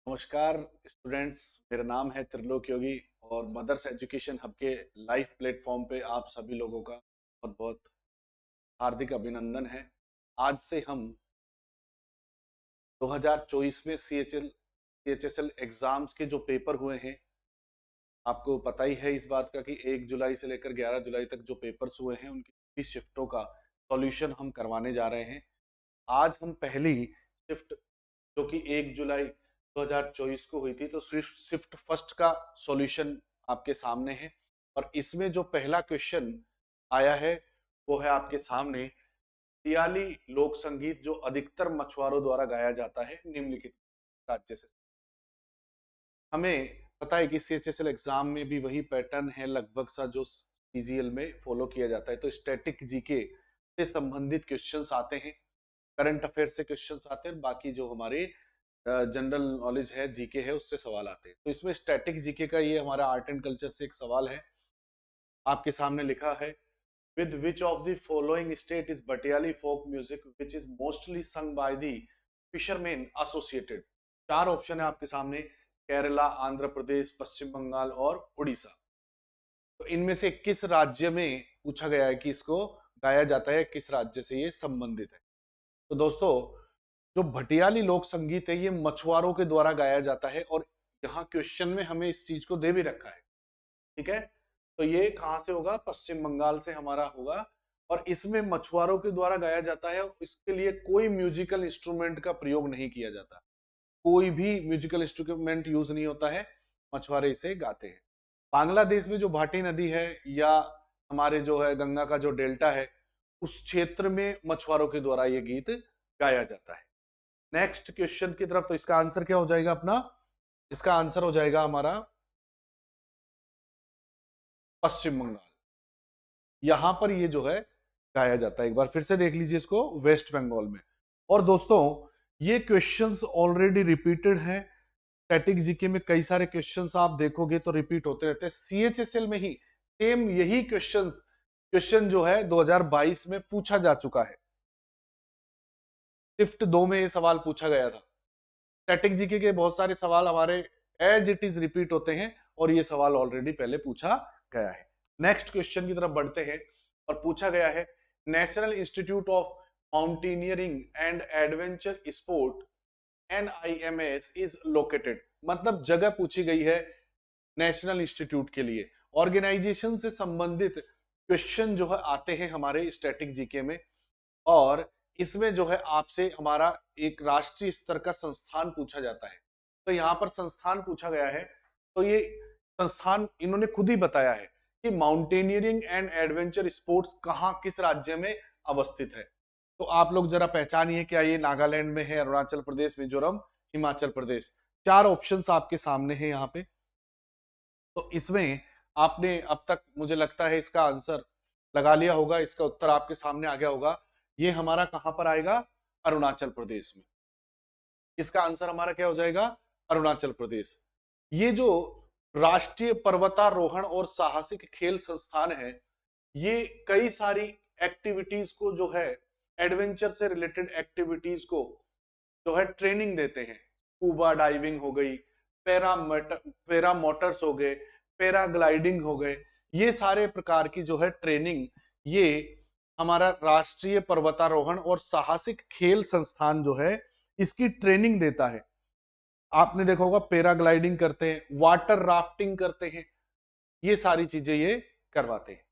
नमस्कार स्टूडेंट्स, मेरा नाम है त्रिलोक योगी और मदर्स एजुकेशन हब के लाइव प्लेटफॉर्म पे आप सभी लोगों का बहुत बहुत हार्दिक अभिनंदन है। आज से हम 2024 में सीएचएसएल एग्जाम्स के जो पेपर हुए हैं, आपको पता ही है इस बात का कि 1 जुलाई से लेकर 11 जुलाई तक जो पेपर्स हुए हैं उनकी शिफ्टों का सॉल्यूशन हम करवाने जा रहे हैं। आज हम पहली शिफ्ट जो कि 1 जुलाई 2024 को हुई थी, तो शिफ्ट फर्स्ट का सॉल्यूशन आपके सामने है। और इसमें जो पहला क्वेश्चन आया है वो है आपके सामने, पियाली लोक संगीत जो अधिकतर मछुआरों द्वारा गाया जाता है निम्नलिखित राज्य से। हमें पता है कि सीएचएसएल एग्जाम में भी वही पैटर्न है लगभग सा जो सीजीएल में फॉलो किया जाता है। तो स्टैटिक जीके से संबंधित क्वेश्चंस आते हैं, करंट अफेयर से क्वेश्चंस आते हैं, बाकी जो हमारे जनरल नॉलेज है, जीके है, उससे सवाल आते हैं। तो इसमें स्टैटिक जीके का ये हमारा आर्ट एंड कल्चर से एक सवाल है। आपके सामने लिखा है, with which of the following state is Bhatiyali folk music which is mostly sung by the fisherman associated. 4 option है आपके सामने, केरला, आंध्र प्रदेश, पश्चिम बंगाल और उड़ीसा। तो इनमें से किस राज्य में पूछा गया है कि इसको गाया जाता है, किस राज्य से ये संबंधित है। तो दोस्तों, जो भटियाली लोक संगीत है ये मछुआरों के द्वारा गाया जाता है और यहाँ क्वेश्चन में हमें इस चीज को दे भी रखा है। ठीक है, तो ये कहां से होगा? पश्चिम बंगाल से हमारा होगा। और इसमें मछुआरों के द्वारा गाया जाता है और इसके लिए कोई म्यूजिकल इंस्ट्रूमेंट का प्रयोग नहीं किया जाता, कोई भी म्यूजिकल इंस्ट्रूमेंट यूज नहीं होता है, मछुआरे इसे गाते हैं। बांग्लादेश में जो भाटी नदी है या हमारे जो है गंगा का जो डेल्टा है, उस क्षेत्र में मछुआरों के द्वारा ये गीत गाया जाता है। नेक्स्ट क्वेश्चन की तरफ, तो इसका आंसर क्या हो जाएगा अपना? इसका आंसर हो जाएगा हमारा पश्चिम बंगाल। यहां पर ये जो है गाया जाता है। एक बार फिर से देख लीजिए इसको, वेस्ट बंगाल में। और दोस्तों, ये क्वेश्चंस ऑलरेडी रिपीटेड हैं। स्टैटिक जीके में कई सारे क्वेश्चंस आप देखोगे तो रिपीट होते रहते हैं। सीएचएसएल में ही सेम यही क्वेश्चन जो है 2022 में पूछा जा चुका है। शिफ्ट 2 में ये सवाल पूछा गया था। स्टैटिक जीके के बहुत सारे सवाल हमारे एज इट इज रिपीट होते हैं और ये सवाल ऑलरेडी पहले पूछा गया है। नेक्स्ट क्वेश्चन की तरफ बढ़ते हैं और पूछा गया है, national institute of mountaineering and adventure sport NIMS is located. मतलब जगह पूछी गई है नेशनल इंस्टीट्यूट के लिए। ऑर्गेनाइजेशन से संबंधित क्वेश्चन जो है आते हैं हमारे स्टैटिक जीके में, और इसमें जो है आपसे हमारा एक राष्ट्रीय स्तर का संस्थान पूछा जाता है। तो यहाँ पर संस्थान पूछा गया है, तो ये संस्थान इन्होंने खुद ही बताया है कि माउंटेनियरिंग एंड एडवेंचर स्पोर्ट्स कहाँ, किस राज्य में अवस्थित है। तो आप लोग जरा पहचानिए, क्या ये नागालैंड में है, अरुणाचल प्रदेश, मिजोरम, हिमाचल प्रदेश? 4 ऑप्शंस आपके सामने हैं यहाँ पे। तो इसमें आपने अब तक मुझे लगता है इसका आंसर लगा लिया होगा, इसका उत्तर आपके सामने आ गया होगा। ये हमारा कहां पर आएगा? अरुणाचल प्रदेश में। इसका आंसर हमारा क्या हो जाएगा? अरुणाचल प्रदेश। ये जो राष्ट्रीय पर्वतारोहण और साहसिक खेल संस्थान है, ये कई सारी एक्टिविटीज को जो है, एडवेंचर से रिलेटेड एक्टिविटीज को जो है ट्रेनिंग देते हैं। स्कूबा डाइविंग हो गई, पैरा मोटर्स हो गए, पैराग्लाइडिंग हो गए, ये सारे प्रकार की जो है ट्रेनिंग, ये हमारा राष्ट्रीय पर्वतारोहण और साहसिक खेल संस्थान जो है इसकी ट्रेनिंग देता है। आपने देखा होगा पैराग्लाइडिंग करते हैं, वाटर राफ्टिंग करते हैं, ये सारी चीजें ये करवाते हैं।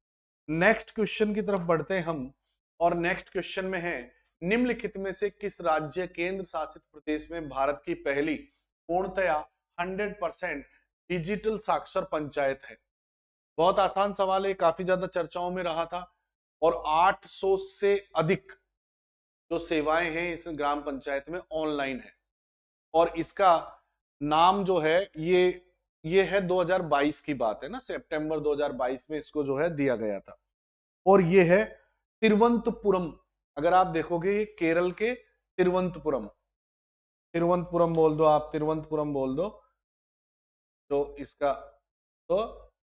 नेक्स्ट क्वेश्चन की तरफ बढ़ते हैं हम, और नेक्स्ट क्वेश्चन में है, निम्नलिखित में से किस राज्य केंद्र शासित प्रदेश में भारत की पहली पूर्णतया 100% डिजिटल साक्षर पंचायत है? बहुत आसान सवाल है, काफी ज्यादा चर्चाओं में रहा था। और 800 से अधिक जो सेवाएं हैं इस ग्राम पंचायत में ऑनलाइन है। और इसका नाम जो है, ये है 2022 की बात है ना, सितंबर 2022 में इसको जो है दिया गया था। और ये है तिरुवनंतपुरम। अगर आप देखोगे, ये केरल के तिरुवनंतपुरम, तिरुवनंतपुरम बोल दो, आप तिरुवनंतपुरम बोल दो, तो इसका, तो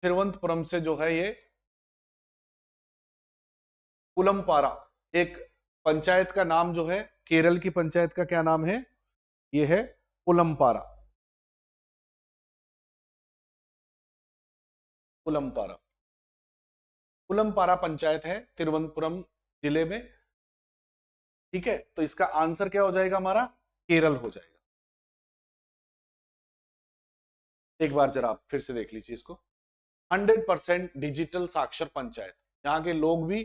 तिरुवनंतपुरम से जो है ये पुलमपारा, एक पंचायत का नाम जो है, केरल की पंचायत का क्या नाम है? ये है पुलमपारा। पुलमपारा। पुलमपारा पंचायत है तिरुवनंतपुरम जिले में। ठीक है, तो इसका आंसर क्या हो जाएगा हमारा? केरल हो जाएगा। एक बार जरा आप फिर से देख लीजिए इसको। 100% डिजिटल साक्षर पंचायत, यहाँ के लोग भी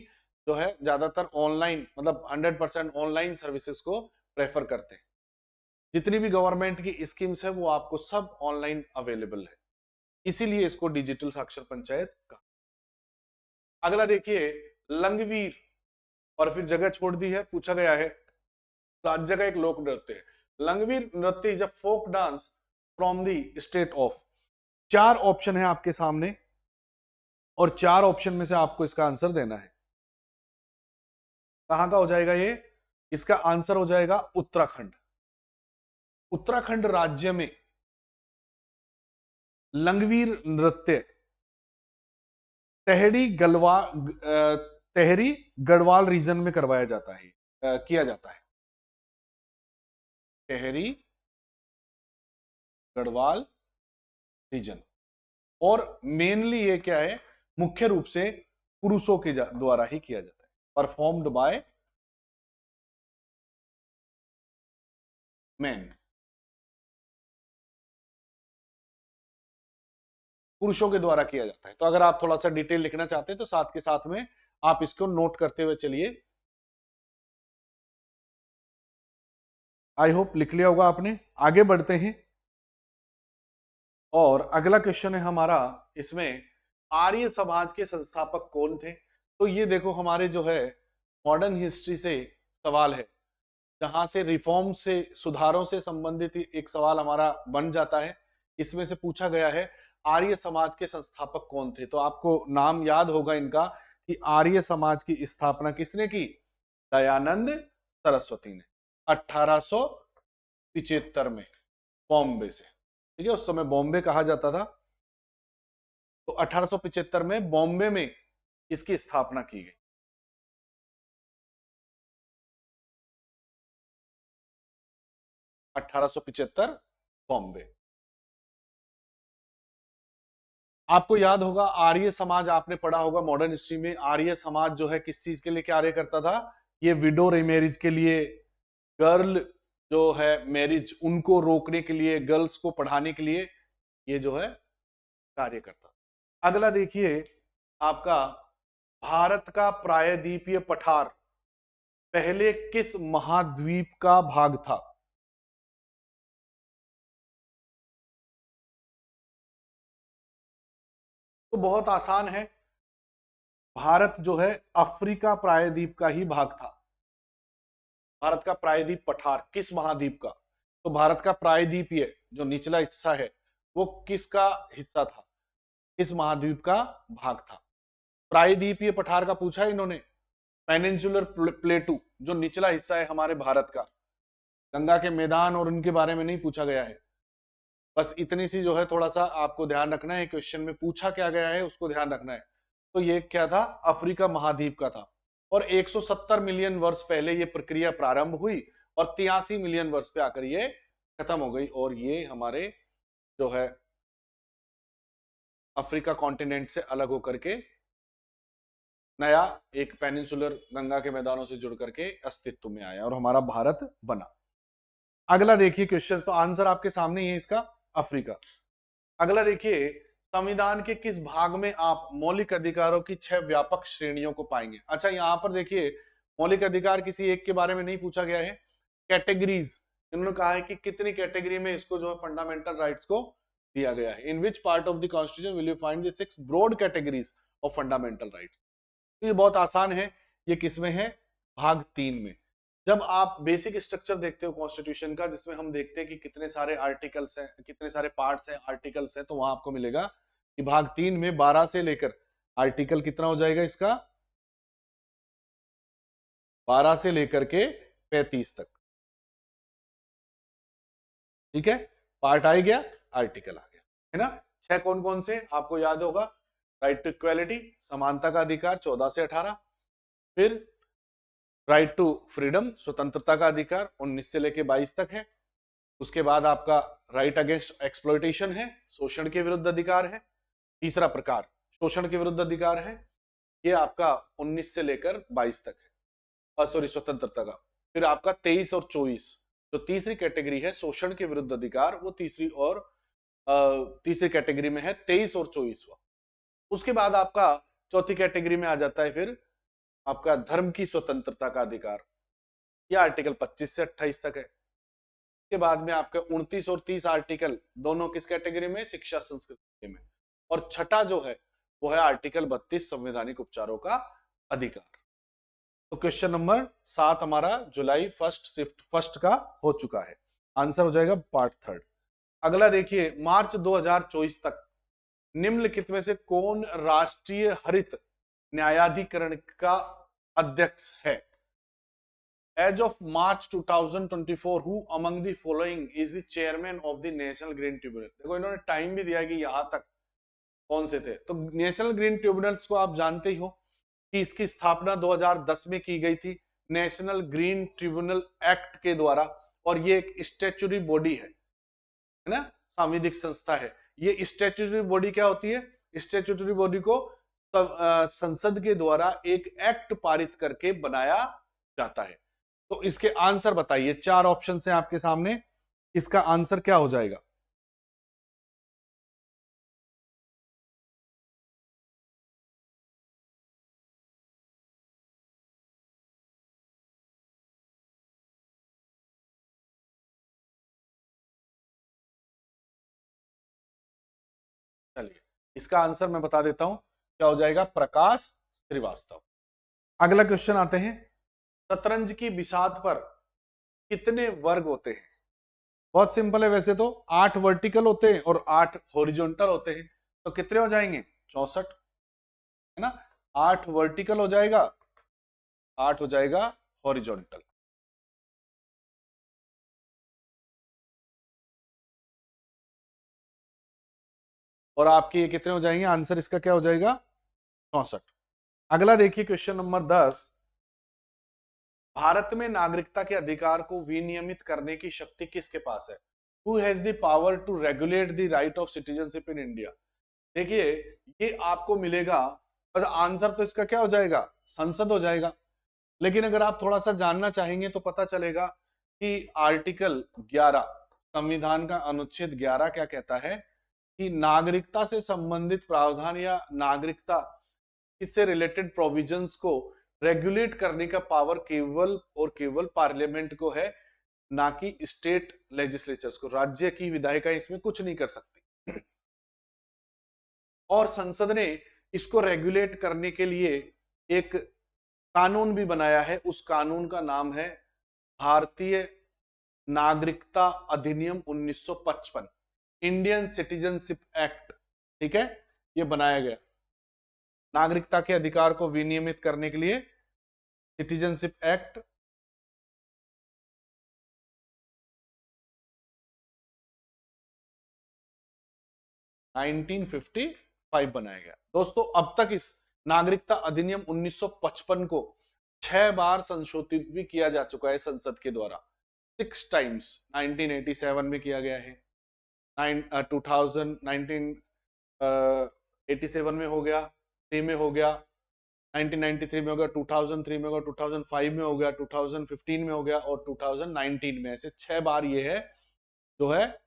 जो है ज्यादातर ऑनलाइन, मतलब 100% ऑनलाइन सर्विसेज को प्रेफर करते हैं। जितनी भी गवर्नमेंट की स्कीम्स है वो आपको सब ऑनलाइन अवेलेबल है, इसीलिए इसको डिजिटल साक्षर पंचायत कहा। अगला देखिए, लंगवीर, और फिर जगह छोड़ दी है, पूछा गया है राज्य का एक लोक नृत्य है। लंगवीर नृत्य is a folk dance from the state of. चार ऑप्शन है आपके सामने और चार ऑप्शन में से आपको इसका आंसर देना है। कहां का हो जाएगा ये? इसका आंसर हो जाएगा उत्तराखंड। उत्तराखंड राज्य में लंगवीर नृत्य तेहरी गढ़वाल रीजन में करवाया जाता है, किया जाता है। तेहरी गढ़वाल रीजन। और मेनली ये क्या है, मुख्य रूप से पुरुषों के द्वारा ही किया जाता है, परफॉर्म्ड बाय मैन। पुरुषों के द्वारा किया जाता है। तो अगर आप थोड़ा सा डिटेल लिखना चाहते हैं तो साथ के साथ में आप इसको नोट करते हुए चलिए। आई होप लिख लिया होगा आपने। आगे बढ़ते हैं और अगला क्वेश्चन है हमारा इसमें, आर्य समाज के संस्थापक कौन थे? तो ये देखो हमारे जो है मॉडर्न हिस्ट्री से सवाल है, जहां से रिफॉर्म से, सुधारों से संबंधित एक सवाल हमारा बन जाता है। इसमें से पूछा गया है आर्य समाज के संस्थापक कौन थे। तो आपको नाम याद होगा इनका कि आर्य समाज की स्थापना किसने की? दयानंद सरस्वती ने 1875 में बॉम्बे से। ठीक है, उस समय बॉम्बे कहा जाता था। तो 1875 में बॉम्बे में इसकी स्थापना की गई। 1875 बॉम्बे। आपको याद होगा आर्य समाज, आपने पढ़ा होगा मॉडर्न हिस्ट्री में, आर्य समाज जो है किस चीज के लिए कार्य करता था? ये विडो रिमेरिज के लिए, गर्ल जो है मैरिज उनको रोकने के लिए, गर्ल्स को पढ़ाने के लिए ये जो है कार्य करता। अगला देखिए आपका, भारत का प्रायद्वीपीय पठार पहले किस महाद्वीप का भाग था? तो बहुत आसान है, भारत जो है अफ्रीका प्रायद्वीप का ही भाग था। भारत का प्रायद्वीप पठार किस महाद्वीप का? तो भारत का प्रायद्वीपीय जो निचला हिस्सा है वो किसका हिस्सा था, किस महाद्वीप का भाग था? प्रायद्वीपीय पठार का पूछा है इन्होंने। पेनिनसुलर प्लेटू जो निचला हिस्सा है हमारे भारत का, गंगा के मैदान और उनके बारे में नहीं पूछा गया है। बस इतनी सी जो है थोड़ा सा आपको ध्यान रखना है, क्वेश्चन में पूछा क्या गया है उसको ध्यान रखना है। तो ये क्या था? अफ्रीका महाद्वीप का था। और 170 मिलियन वर्ष पहले ये प्रक्रिया प्रारंभ हुई और 83 मिलियन वर्ष पे आकर ये खत्म हो गई, और ये हमारे जो है अफ्रीका कॉन्टिनेंट से अलग होकर के नया एक पेनिनसुलर गंगा के मैदानों से जुड़ करके अस्तित्व में आया और हमारा भारत बना। अगला देखिए क्वेश्चन, तो आंसर आपके सामने ही है इसका, अफ्रीका। अगला देखिए, संविधान के किस भाग में आप मौलिक अधिकारों की 6 व्यापक श्रेणियों को पाएंगे? अच्छा, यहां पर देखिए मौलिक अधिकार किसी एक के बारे में नहीं पूछा गया है, कैटेगरीज इन्होंने कहा है कि कितनी कैटेगरी में इसको जो है फंडामेंटल राइट्स को दिया गया है। In which part of the constitution will you find the 6 broad categories of fundamental rights? तो ये बहुत आसान है, ये किसमें है? भाग 3 में। जब आप बेसिक स्ट्रक्चर देखते हो कॉन्स्टिट्यूशन का, जिसमें हम देखते हैं कि कितने सारे आर्टिकल्स हैं, कितने सारे पार्ट्स हैं, आर्टिकल्स हैं, तो वहां आपको मिलेगा कि भाग 3 में 12 से लेकर आर्टिकल कितना हो जाएगा इसका? 12 से लेकर के 35 तक। ठीक है, पार्ट आ गया, आर्टिकल आ गया, है ना? 6 कौन कौन से आपको याद होगा? राइट टू इक्वालिटी, समानता का अधिकार 14 से 18, फिर राइट टू फ्रीडम, स्वतंत्रता का अधिकार 19 से लेकर 22 तक है। उसके बाद आपका राइट अगेंस्ट एक्सप्लॉइटेशन है, शोषण के विरुद्ध अधिकार है। तीसरा प्रकार शोषण के विरुद्ध अधिकार है, ये आपका 19 से लेकर 22 तक है, सॉरी स्वतंत्रता का। फिर आपका 23 और 24, जो तीसरी कैटेगरी है शोषण के विरुद्ध अधिकार, वो तीसरी कैटेगरी में है, 23 और 24वां। उसके बाद आपका चौथी कैटेगरी में आ जाता है फिर आपका धर्म की स्वतंत्रता का अधिकार, यह आर्टिकल 25 से 28 तक है। के बाद में आपके 29 और 30 आर्टिकल दोनों किस कैटेगरी में, शिक्षा संस्कृति में। और छठा जो है वो है आर्टिकल 32 संवैधानिक उपचारों का अधिकार। तो क्वेश्चन नंबर 7 हमारा जुलाई शिफ्ट फर्स्ट का हो चुका है, आंसर हो जाएगा पार्ट थर्ड। अगला देखिए, मार्च 2024 तक निम्नलिखित में से कौन राष्ट्रीय हरित न्यायाधिकरण का अध्यक्ष है? As of March 2024, who among the following is the chairman of the National Green Tribunal? देखो इन्होंने टाइम भी दिया कि यहां तक कौन से थे। तो नेशनल ग्रीन ट्रिब्यूनल्स को आप जानते ही हो कि इसकी स्थापना 2010 में की गई थी नेशनल ग्रीन ट्रिब्यूनल एक्ट के द्वारा, और ये एक स्टैट्यूटरी बॉडी है ना, सांविधिक संस्था है। ये स्टैट्यूटरी बॉडी क्या होती है? स्टैट्यूटरी बॉडी को संसद के द्वारा एक एक्ट पारित करके बनाया जाता है। तो इसके आंसर बताइए, 4 ऑप्शन हैं आपके सामने, इसका आंसर क्या हो जाएगा? चलिए इसका आंसर मैं बता देता हूं, क्या हो जाएगा? प्रकाश श्रीवास्तव। अगला क्वेश्चन आते हैं, शतरंज की बिसात पर कितने वर्ग होते हैं? बहुत सिंपल है वैसे तो, 8 वर्टिकल होते हैं और 8 हॉरिजॉन्टल होते हैं। तो कितने हो जाएंगे? 64 है ना। 8 वर्टिकल हो जाएगा, 8 हो जाएगा हॉरिजॉन्टल। और आपके ये कितने हो जाएंगे? आंसर इसका क्या हो जाएगा? 64। अगला देखिए क्वेश्चन नंबर 10, भारत में नागरिकता के अधिकार को विनियमित करने की शक्ति किसके पास है? Who has the power to regulate the right of citizenship in India? देखिए ये आपको मिलेगा, और आंसर तो इसका क्या हो जाएगा? संसद हो जाएगा। लेकिन अगर आप थोड़ा सा जानना चाहेंगे तो पता चलेगा कि आर्टिकल 11 संविधान का अनुच्छेद 11 क्या कहता है कि नागरिकता से संबंधित प्रावधान या नागरिकता इससे रिलेटेड प्रोविजंस को रेगुलेट करने का पावर केवल और केवल पार्लियामेंट को है, ना कि स्टेट लेजिस्लेचर्स को। राज्य की विधायिका इसमें कुछ नहीं कर सकती। और संसद ने इसको रेगुलेट करने के लिए एक कानून भी बनाया है, उस कानून का नाम है भारतीय नागरिकता अधिनियम 1955, इंडियन सिटीजनशिप एक्ट। ठीक है, ये बनाया गया नागरिकता के अधिकार को विनियमित करने के लिए, सिटीजनशिप एक्ट 1955 बनाया गया। दोस्तों अब तक इस नागरिकता अधिनियम 1955 को 6 बार संशोधित भी किया जा चुका है संसद के द्वारा, 6 टाइम्स। 1987 में किया गया है, 1987 में हो गया, 3 में हो गया, 1993 में हो गया, 2003 में हो गया, 2005 में हो गया, 2015 में हो गया और 2019 में। ऐसे 6 बार ये है जो है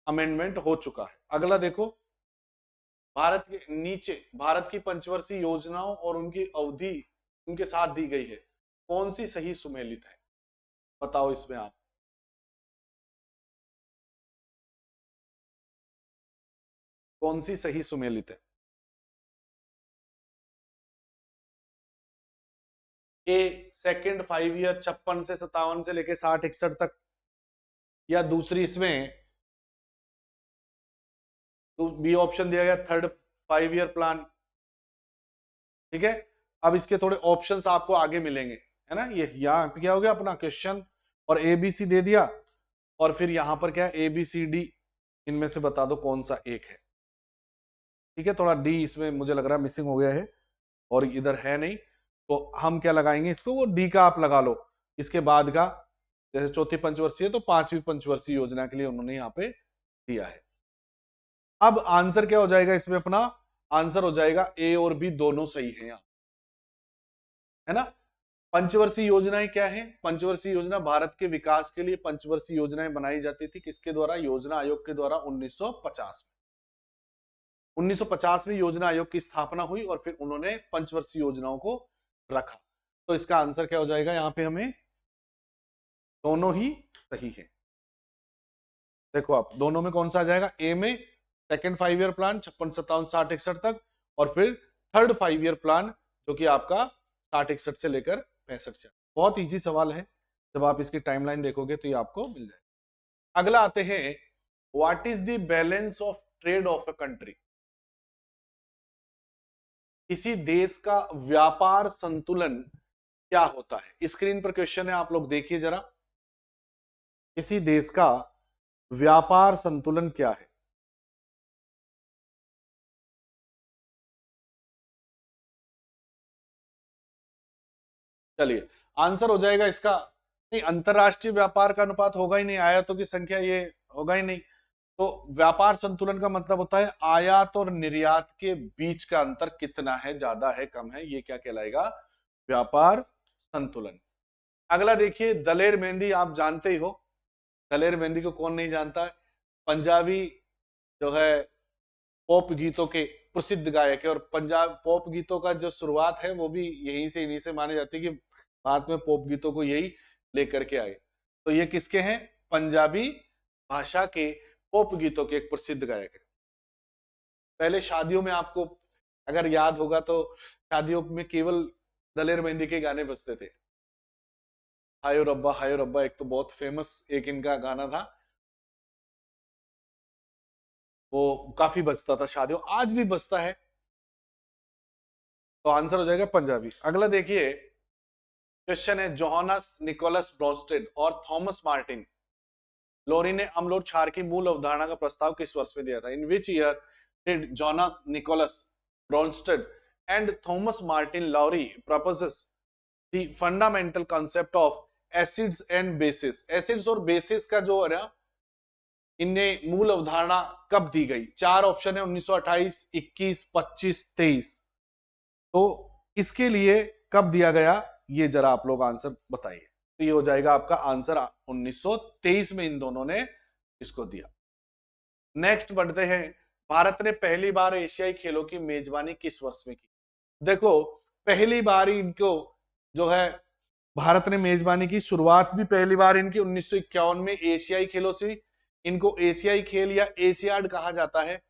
अमेंडमेंट हो चुका है। अगला देखो, भारत के नीचे भारत की पंचवर्षीय योजनाओं और उनकी अवधि उनके साथ दी गई है, कौन सी सही सुमेलित है? बताओ इसमें आप, कौन सी सही सुमेलित है? ए सेकंड 5 ईयर 56 से 57 से लेके 60 61 तक, या दूसरी इसमें तो बी ऑप्शन दिया गया थर्ड 5 ईयर प्लान। ठीक है, अब इसके थोड़े ऑप्शंस आपको आगे मिलेंगे, है ना। ये यहाँ क्या हो गया अपना क्वेश्चन, और ए बी सी दे दिया, और फिर यहां पर क्या ए बी सी डी, इनमें से बता दो कौन सा एक है। ठीक है, थोड़ा डी इसमें मुझे लग रहा है मिसिंग हो गया है और इधर है नहीं, तो हम क्या लगाएंगे इसको, वो डी का आप लगा लो इसके बाद का। जैसे चौथी पंचवर्षीय तो 5वीं पंचवर्षीय योजना के लिए उन्होंने यहाँ पे दिया है। अब आंसर क्या हो जाएगा इसमें अपना? आंसर हो जाएगा ए और बी दोनों सही है यहां, है ना। पंचवर्षीय योजनाएं क्या है? पंचवर्षीय योजना भारत के विकास के लिए पंचवर्षीय योजनाएं बनाई जाती थी, किसके द्वारा? योजना आयोग के द्वारा 1950 में। 1950 में योजना आयोग की स्थापना हुई और फिर उन्होंने पंचवर्षीय योजनाओं को रखा। तो इसका आंसर क्या हो जाएगा यहां पे? हमें दोनों ही सही है। देखो आप दोनों में कौन सा आ जाएगा? ए में सेकंड 5 ईयर प्लान 56, 57, 60, 61 तक, और फिर थर्ड 5 ईयर प्लान जो कि आपका 60, 61 से लेकर 65 से। बहुत इजी सवाल है, जब आप इसकी टाइमलाइन देखोगे तो ये आपको मिल जाएगा। अगला आते हैं, what is the balance of trade of a country? किसी देश का व्यापार संतुलन क्या होता है? स्क्रीन पर क्वेश्चन है, आप लोग देखिए जरा। किसी देश का व्यापार संतुलन क्या है? चलिए, आंसर हो जाएगा इसका, नहीं, अंतरराष्ट्रीय व्यापार का अनुपात होगा ही नहीं, आयातों की संख्या ये होगा ही नहीं। तो व्यापार संतुलन का मतलब होता है आयात और निर्यात के बीच का अंतर कितना है, ज्यादा है कम है, ये क्या कहलाएगा? व्यापार संतुलन। अगला देखिए, दलेर मेहंदी आप जानते ही हो। दलेर मेहंदी को कौन नहीं जानता है? पंजाबी जो है पॉप गीतों के प्रसिद्ध गायक है, और पंजाब पॉप गीतों का जो शुरुआत है वो भी यहीं से, इन्हीं से माने जाती है कि भारत में पॉप गीतों को यही लेकर के आए। तो ये किसके हैं? पंजाबी भाषा के पॉप गीतों के एक प्रसिद्ध गायक है। पहले शादियों में आपको अगर याद होगा तो शादियों में केवल दलेर मेहंदी के गाने बजते थे। हायो रब्बा एक तो बहुत फेमस एक इनका गाना था, वो काफी बजता था शादियों, आज भी बजता है। तो आंसर हो जाएगा पंजाबी। अगला देखिए, क्वेश्चन है, जोहानस निकोलस ब्रोंस्टेड और थॉमस मार्टिन लोरी ने अम्ल और क्षार की मूल अवधारणा का प्रस्ताव किस वर्ष में दिया था? In which year did Jonas Nicolaus Bronsted and Thomas Martin Lowry proposes the fundamental concept of acids and bases? Acids और बेसिस का जो है ना, इन्हें मूल अवधारणा कब दी गई? चार ऑप्शन है, 1928, 21, 25, 23। तो इसके लिए कब दिया गया, ये जरा आप लोग आंसर बताइए। तो ये हो जाएगा आपका आंसर, 1923 में इन दोनों ने इसको दिया। नेक्स्ट बढ़ते हैं, भारत ने पहली बार एशियाई खेलों की मेजबानी किस वर्ष में की? देखो, पहली बार इनको जो है भारत ने मेजबानी की, शुरुआत भी पहली बार इनकी 1951 में एशियाई खेलों से हुई। इनको एशियाई खेल या एशियाड कहा जाता है,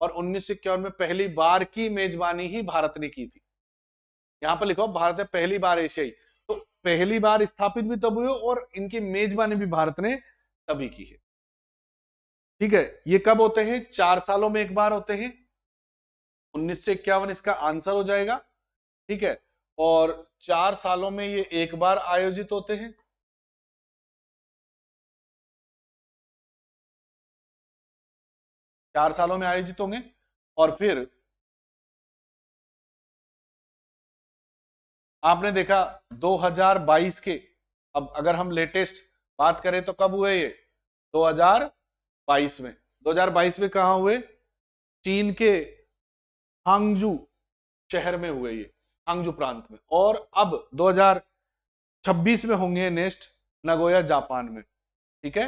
और 1951 में पहली बार की मेजबानी ही भारत ने की थी। यहां पर लिखो भारत ने पहली बार एशियाई, तो पहली बार स्थापित भी तब हुए और इनकी मेजबानी भी भारत ने तभी की है। ठीक है, ये कब होते हैं? 4 सालों में एक बार होते हैं। 1951 इसका आंसर हो जाएगा। ठीक है, और 4 सालों में ये एक बार आयोजित होते हैं। चार सालों में आयोजित होंगे, और फिर आपने देखा 2022 के, अब अगर हम लेटेस्ट बात करें तो कब हुए ये? 2022 में। 2022 में कहां हुए? चीन के हांगजू शहर में हुए ये, हांगजू प्रांत में। और अब 2026 में होंगे नेक्स्ट नगोया जापान में। ठीक है,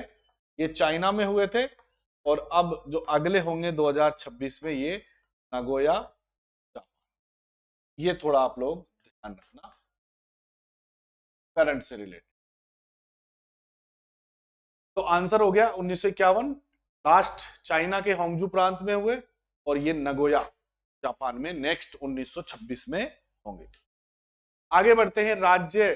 ये चाइना में हुए थे, और अब जो अगले होंगे 2026 में ये नगोया जापान। ये थोड़ा आप लोग ध्यान रखना, करंट से रिलेटेड। तो आंसर हो गया 1951, लास्ट चाइना के होंगजू प्रांत में हुए, और ये नगोया जापान में नेक्स्ट 1926 में होंगे। आगे बढ़ते हैं, राज्य,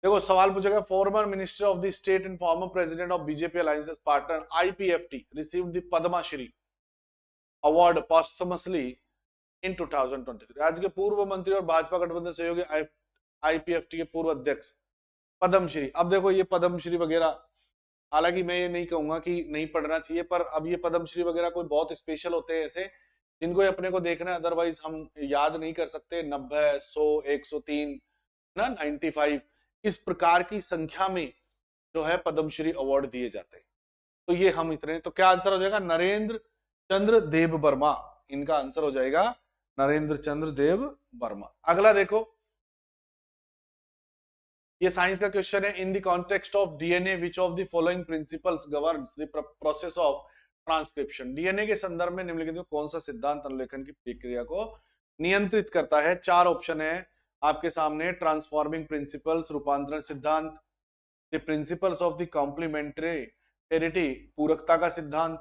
देखो सवाल पूछेगा, former minister of the state and former president of BJP alliances partner IPFT received the Padmashri award posthumously in 2023। राज्य के पूर्व मंत्री और भाजपा गठबंधन सहयोगी आईपीएफटी के पूर्व अध्यक्ष पद्मश्री। अब देखो ये पद्मश्री वगैरह, हालांकि मैं ये नहीं कहूंगा कि नहीं पढ़ना चाहिए, पर अब ये पद्मश्री वगैरह कोई बहुत स्पेशल होते हैं ऐसे, जिनको अपने को देखना है, अदरवाइज हम याद नहीं कर सकते। 90, 100, 103 ना, 95, इस प्रकार की संख्या में जो है पद्मश्री अवार्ड दिए जाते हैं। तो ये हम इतने, तो क्या आंसर हो जाएगा? नरेंद्र चंद्र देव वर्मा, इनका आंसर हो जाएगा नरेंद्र चंद्र देव वर्मा। अगला देखो, ये साइंस का क्वेश्चन है। In the context of DNA which of the following principles governs the process of transcription. DNA के संदर्भ में निम्नलिखित में कौन सा सिद्धांत अनुलेखन की प्रक्रिया को नियंत्रित करता है? चार ऑप्शन है आपके सामने। ट्रांसफॉर्मिंग प्रिंसिपल्स, रूपांतरण सिद्धांत, द प्रिंसिपल्स ऑफ द कॉम्प्लीमेंट्रिटी, पूरकता का सिद्धांत,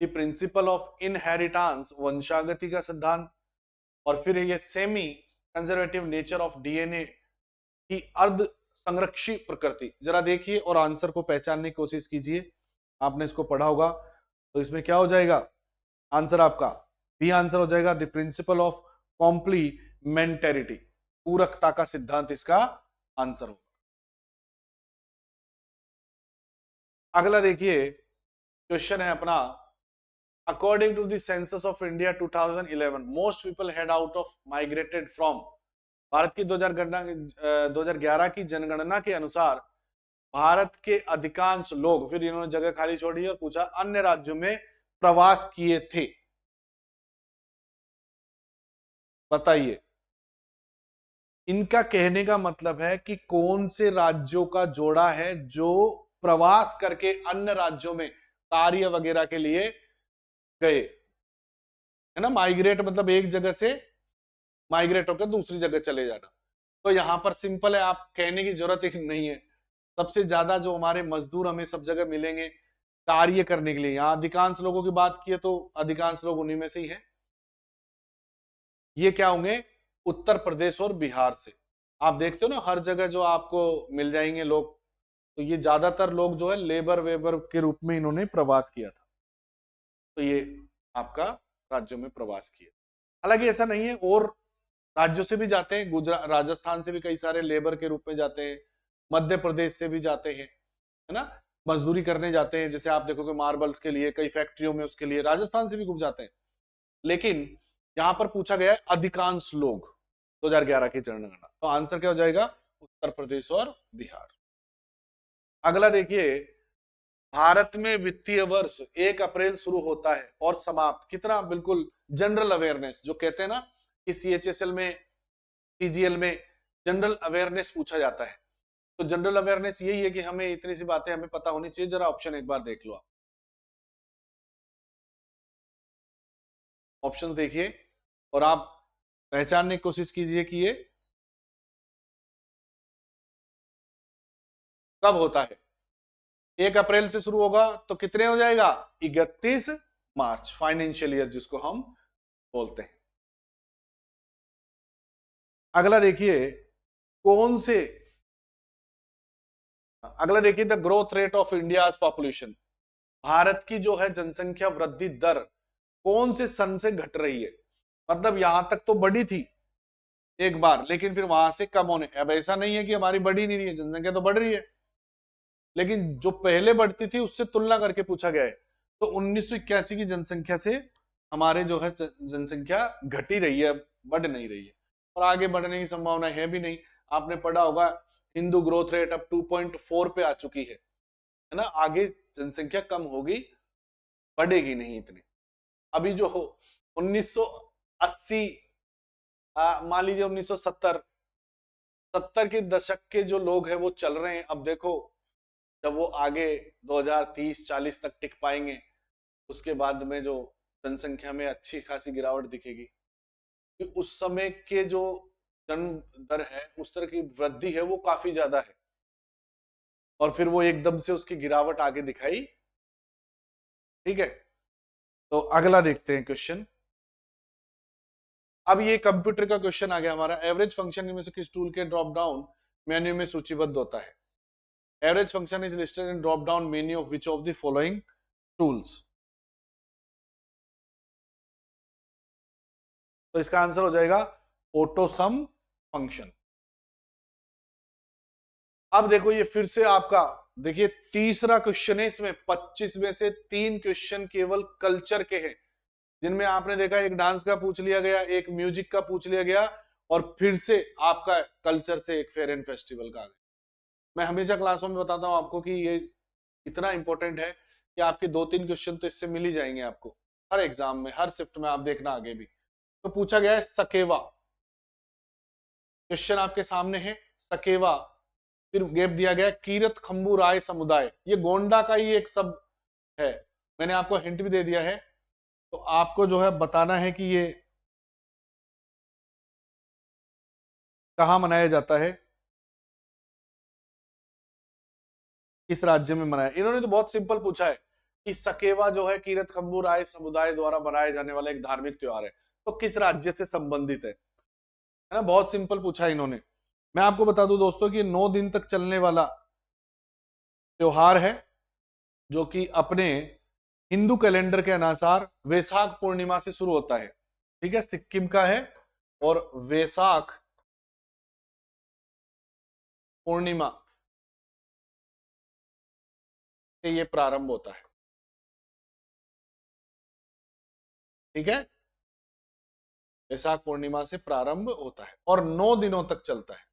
द प्रिंसिपल ऑफ इनहेरिटेंस, वंशागति का सिद्धांत, और फिर ये semi conservative nature of DNA की अर्ध संरक्षी प्रकृति। जरा देखिए और आंसर को पहचानने की कोशिश कीजिए। आपने इसको पढ़ा होगा, तो इसमें क्या हो जाएगा आंसर आपका? बी आंसर हो जाएगा, द प्रिंसिपल ऑफ कॉम्प्लीमेंटेरिटी, पूरकता का सिद्धांत इसका आंसर होगा। अगला देखिए क्वेश्चन है अपना, according to the census of India 2011 most people head out of migrated from. Bharat की 2011 की जनगणना के अनुसार भारत के अधिकांश लोग, फिर इन्होंने जगह खाली छोड़ी और पूछा अन्य राज्यों में प्रवास किए थे। बताइए, इनका कहने का मतलब है कि कौन से राज्यों का जोड़ा है जो प्रवास करके अन्य राज्यों में कार्य वगैरह के लिए गए, है ना। माइग्रेट मतलब एक जगह से माइग्रेट होकर दूसरी जगह चले जाना। तो यहां पर सिंपल है, आप कहने की जरूरत ही नहीं है। सबसे ज्यादा जो हमारे मजदूर हमें सब जगह मिलेंगे कार्य करने के लिए, यहां अधिकांश लोगों की बात की है तो अधिकांश लोग उन्हीं में से ही हैं। ये क्या होंगे? उत्तर प्रदेश और बिहार से। आप देखते हो ना हर जगह जो आपको मिल जाएंगे लोग, तो ये ज्यादातर लोग जो है लेबर वेबर के रूप में इन्होंने प्रवास किया था। तो ये आपका राज्यों में प्रवास किया। हालांकि ऐसा नहीं है, और राज्यों से भी जाते हैं। गुजरात, राजस्थान से भी कई सारे लेबर के रूप में जाते हैं, मध्य प्रदेश से भी जाते हैं, है ना, मजदूरी करने जाते हैं। जैसे आप देखोगे मार्बल्स के लिए कई फैक्ट्रियों में, उसके लिए राजस्थान से भी खूब जाते हैं। लेकिन यहां पर पूछा गया है अधिकांश लोग 2011 की जनगणना, तो आंसर क्या हो जाएगा? उत्तर प्रदेश और बिहार। अगला देखिए, भारत में वित्तीय वर्ष 1 अप्रैल शुरू होता है और समाप्त कितना, बिल्कुल जनरल अवेयरनेस जो कहते हैं ना कि सीएचएसएल में, सीजीएल में जनरल अवेयरनेस पूछा जाता है। तो जनरल अवेयरनेस यही है कि हमें इतनी सी बातें हमें पता होनी चाहिए। जरा ऑप्शन एक बार देख लो आप, ऑप्शन देखिए और आप पहचानने की कोशिश कीजिए कि ये कब होता है। 1 अप्रैल से शुरू होगा तो कितने हो जाएगा? 31 मार्च, फाइनेंशियल ईयर जिसको हम बोलते हैं। अगला देखिए, कौन से, अगला देखिए, the growth rate of India population, Bharat की जो है जनसंख्या वृद्धि दर कौन से सन से घट रही है? मतलब यहां तक तो बढ़ी थी एक बार, लेकिन फिर वहां से कम होने। अब ऐसा नहीं है कि हमारी बढ़ी नहीं रही है, जनसंख्या तो बढ़ रही है, लेकिन जो पहले बढ़ती थी उससे तुलना करके पूछा गया है। तो 1981 की जनसंख्या से हमारे जो है जनसंख्या घटी रही है, बढ़ नहीं रही है, और आगे बढ़ने की संभावना है भी नहीं। आपने पढ़ा होगा हिंदू ग्रोथ रेट अब 2.4 पे आ चुकी है ना। आगे जनसंख्या कम होगी, बढ़ेगी नहीं इतनी। अभी जो 1980, मान लीजिए 1970 के दशक के जो लोग हैं वो चल रहे हैं। अब देखो जब वो आगे 2030-40 तक टिक पाएंगे, उसके बाद में जो जनसंख्या में अच्छी खासी गिरावट दिखेगी, कि उस समय के जो जन्म दर है, उस तरह की वृद्धि है वो काफी ज्यादा है, और फिर वो एकदम से उसकी गिरावट आगे दिखाई। ठीक है, तो अगला देखते हैं क्वेश्चन। अब ये कंप्यूटर का क्वेश्चन आ गया हमारा। एवरेज फंक्शन में से किस टूल के ड्रॉप डाउन मेन्यू में सूचीबद्ध होता है? Average function is listed in drop down menu of which of the following tools? तो इसका आंसर हो जाएगा ऑटो सम फंक्शन। अब देखो ये फिर से आपका, देखिए तीसरा क्वेश्चन है इसमें। 25 में से 3 क्वेश्चन केवल कल्चर के हैं, जिनमें आपने देखा एक डांस का पूछ लिया गया, एक म्यूजिक का पूछ लिया गया, और फिर से आपका कल्चर से एक फेयर एंड फेस्टिवल का आ गया। मैं हमेशा क्लासों में बताता हूं आपको कि ये इतना इंपॉर्टेंट है कि आपके 2-3 क्वेश्चन तो इससे मिल ही जाएंगे आपको हर एग्जाम में, हर शिफ्ट में। आप देखना आगे भी तो पूछा गया है सकेवा। क्वेश्चन आपके सामने है सकेवा, फिर गैप दिया गया कीरत खंबू राय समुदाय, ये गोंडा का ही एक शब्द है। मैंने आपको हिंट भी दे दिया है, तो आपको जो है बताना है कि ये कहां मनाया जाता है, किस राज्य में मनाया। इन्होंने तो बहुत सिंपल पूछा है कि सकेवा जो है कीरत खंबू राय समुदाय द्वारा मनाया जाने वाला एक धार्मिक त्योहार है, तो किस राज्य से संबंधित है ना। बहुत सिंपल पूछा है इन्होंने। मैं आपको बता दूं दोस्तों कि 9 दिन तक चलने वाला त्योहार है, जो कि अपने हिंदू कैलेंडर के अनुसार वैशाख पूर्णिमा से शुरू होता है। ठीक है, सिक्किम का है और वैशाख पूर्णिमा से ये प्रारंभ होता है। ठीक है, वैशाख पूर्णिमा से प्रारंभ होता है और 9 दिनों तक चलता है।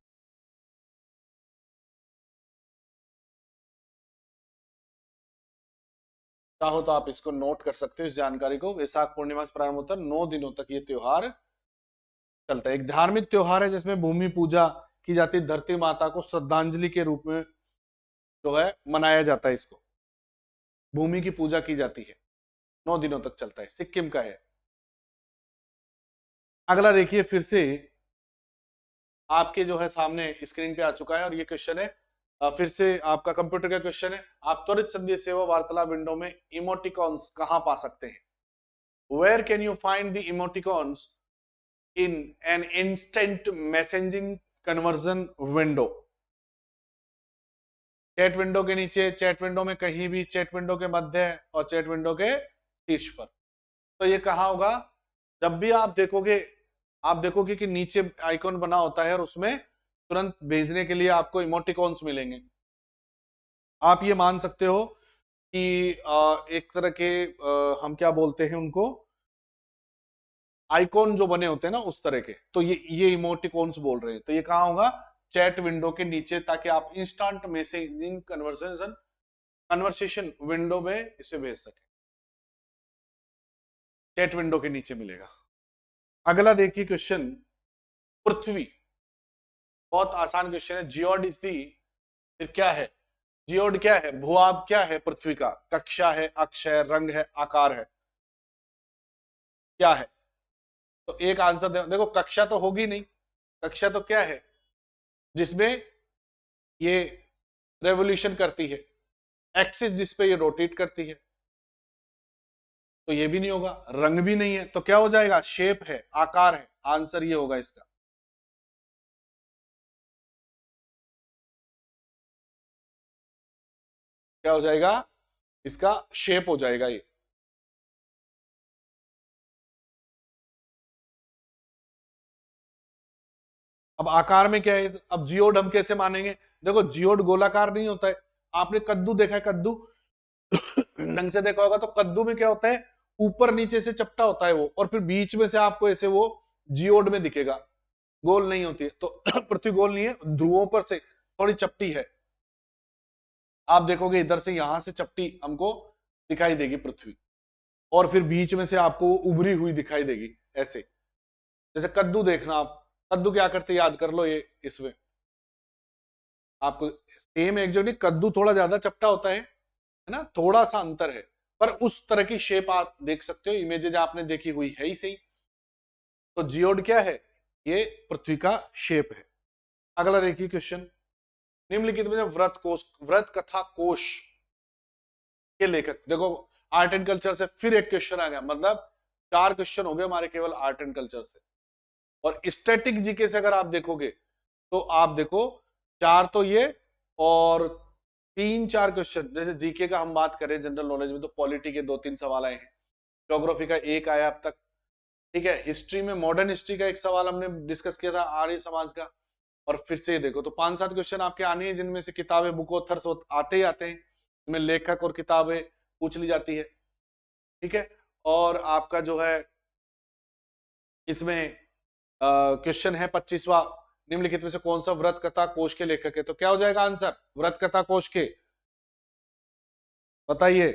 चाहो तो आप इसको नोट कर सकते हो, इस जानकारी को। वैशाख पूर्णिमा से प्रारंभ होता है, 9 दिनों तक ये त्योहार चलता है। एक धार्मिक त्योहार है जिसमें भूमि पूजा की जाती है, धरती माता को श्रद्धांजलि के रूप में जो है मनाया जाता है। इसको भूमि की पूजा की जाती है, 9 दिनों तक चलता है, सिक्किम का है। अगला देखिए, फिर से आपके जो है सामने स्क्रीन पे आ चुका है और ये क्वेश्चन है फिर से आपका कंप्यूटर का क्वेश्चन है। आप त्वरित संदेश सेवा वार्तालाप विंडो में इमोटिकॉन्स कहां पा सकते हैं? Where can you find the emoticons in an instant messaging conversation window? Chat window के नीचे, चैट विंडो में कहीं भी, चैट विंडो के मध्य और चैट विंडो के शीर्ष पर। तो ये कहां होगा? जब भी आप देखोगे, आप देखोगे कि नीचे आइकॉन बना होता है और उसमें तुरंत भेजने के लिए आपको इमोटिकॉन्स मिलेंगे। आप ये मान सकते हो कि एक तरह के हम क्या बोलते हैं उनको, आइकॉन जो बने होते हैं ना उस तरह के, तो ये इमोटिकॉन्स बोल रहे हैं। तो ये कहां होगा? चैट विंडो के नीचे, ताकि आप इंस्टेंट मैसेजिंग कन्वर्सेशन विंडो में इसे भेज सके। चैट विंडो के नीचे मिलेगा। अगला देखिए क्वेश्चन, पृथ्वी। बहुत आसान क्वेश्चन है। जियोड इज दी, फिर क्या है? जियोड क्या है? भूभाग क्या है पृथ्वी का? कक्षा है, अक्ष है, रंग है, आकार है, क्या है? तो एक आंसर देखो, कक्षा तो होगी नहीं। कक्षा तो क्या है? जिसमें ये रेवोल्यूशन करती है, एक्सिस जिस पे ये रोटेट करती है, तो ये भी नहीं होगा। रंग भी नहीं है, तो क्या हो जाएगा? शेप है, आकार है। आंसर ये होगा इसका। क्या हो जाएगा? इसका शेप हो जाएगा ये। अब आकार में क्या है? अब जियोड हम कैसे मानेंगे? देखो, जियोड गोलाकार नहीं होता है। आपने कद्दू देखा है? कद्दू ढंग से देखा होगा तो कद्दू में क्या होता है? ऊपर नीचे से चपटा होता है वो, और फिर बीच में से आपको ऐसे वो जियोड में दिखेगा। गोल नहीं होती है। तो पृथ्वी गोल नहीं है, ध्रुवों पर से थोड़ी चपटी है। आप देखोगे इधर से, यहां से चपटी हमको दिखाई देगी पृथ्वी, और फिर बीच में से आपको उभरी हुई दिखाई देगी ऐसे। जैसे कद्दू देखना आप, कद्दू क्या करते याद कर लो, ये इसमें आपको सेम एक जो नहीं, कद्दू थोड़ा ज्यादा चपटा होता है ना, थोड़ा सा अंतर है, पर उस तरह की शेप आप देख सकते हो। इमेजेज आपने देखी हुई है ही सही। तो जियोड क्या है? ये पृथ्वी का शेप है। अगला देखिए क्वेश्चन, निम्नलिखित में से व्रत कोश, व्रत कथा कोश के लेखक। देखो, आर्ट एंड कल्चर से फिर एक क्वेश्चन आ गया, मतलब 4 क्वेश्चन हो गए हमारे केवल आर्ट एंड कल्चर से। और स्टैटिक जीके से अगर आप देखोगे तो आप देखो, 4 तो ये, और 3-4 क्वेश्चन, जैसे जीके का हम बात करें जनरल नॉलेज में, तो पॉलिटी के 2-3 सवाल आए हैं, ज्योग्राफी का एक आया अब तक। ठीक है, हिस्ट्री में मॉडर्न हिस्ट्री का एक सवाल हमने डिस्कस किया था, आर्य समाज का। और फिर से ये देखो, तो 5-7 क्वेश्चन आपके आने हैं, जिनमें से किताबें, बुक ऑथर्स आते ही आते हैं, इनमें लेखक और किताबें पूछ ली जाती है। ठीक है, और आपका जो है इसमें क्वेश्चन है 25वां, निम्नलिखित में से कौन सा व्रत कथा कोश के लेखक है? तो क्या हो जाएगा आंसर व्रत कथा कोश के? बताइए।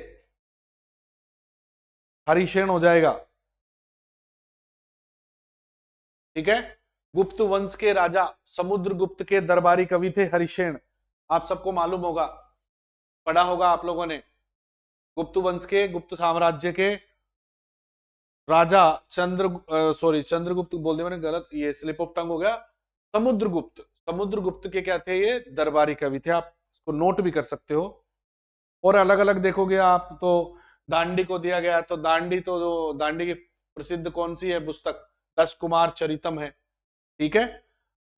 हरिशेन हो जाएगा। ठीक है। गुप्त वंश के राजा समुद्रगुप्त के दरबारी कवि थे हरिशेन, आप सबको मालूम होगा, पढ़ा होगा आप लोगों ने। गुप्त वंश के, गुप्त साम्राज्य के राजा चंद्रगुप्त बोल दिया मैंने गलत, ये स्लिप ऑफ टंग हो गया। समुद्रगुप्त, समुद्रगुप्त के क्या थे, ये दरबारी कवि थे, आप इसको नोट भी कर सकते हो। और अलग अलग देखोगे आप तो दांडी को दिया गया, तो दांडी की प्रसिद्ध कौन सी है पुस्तक, 10 कुमार चरितम है, ठीक है।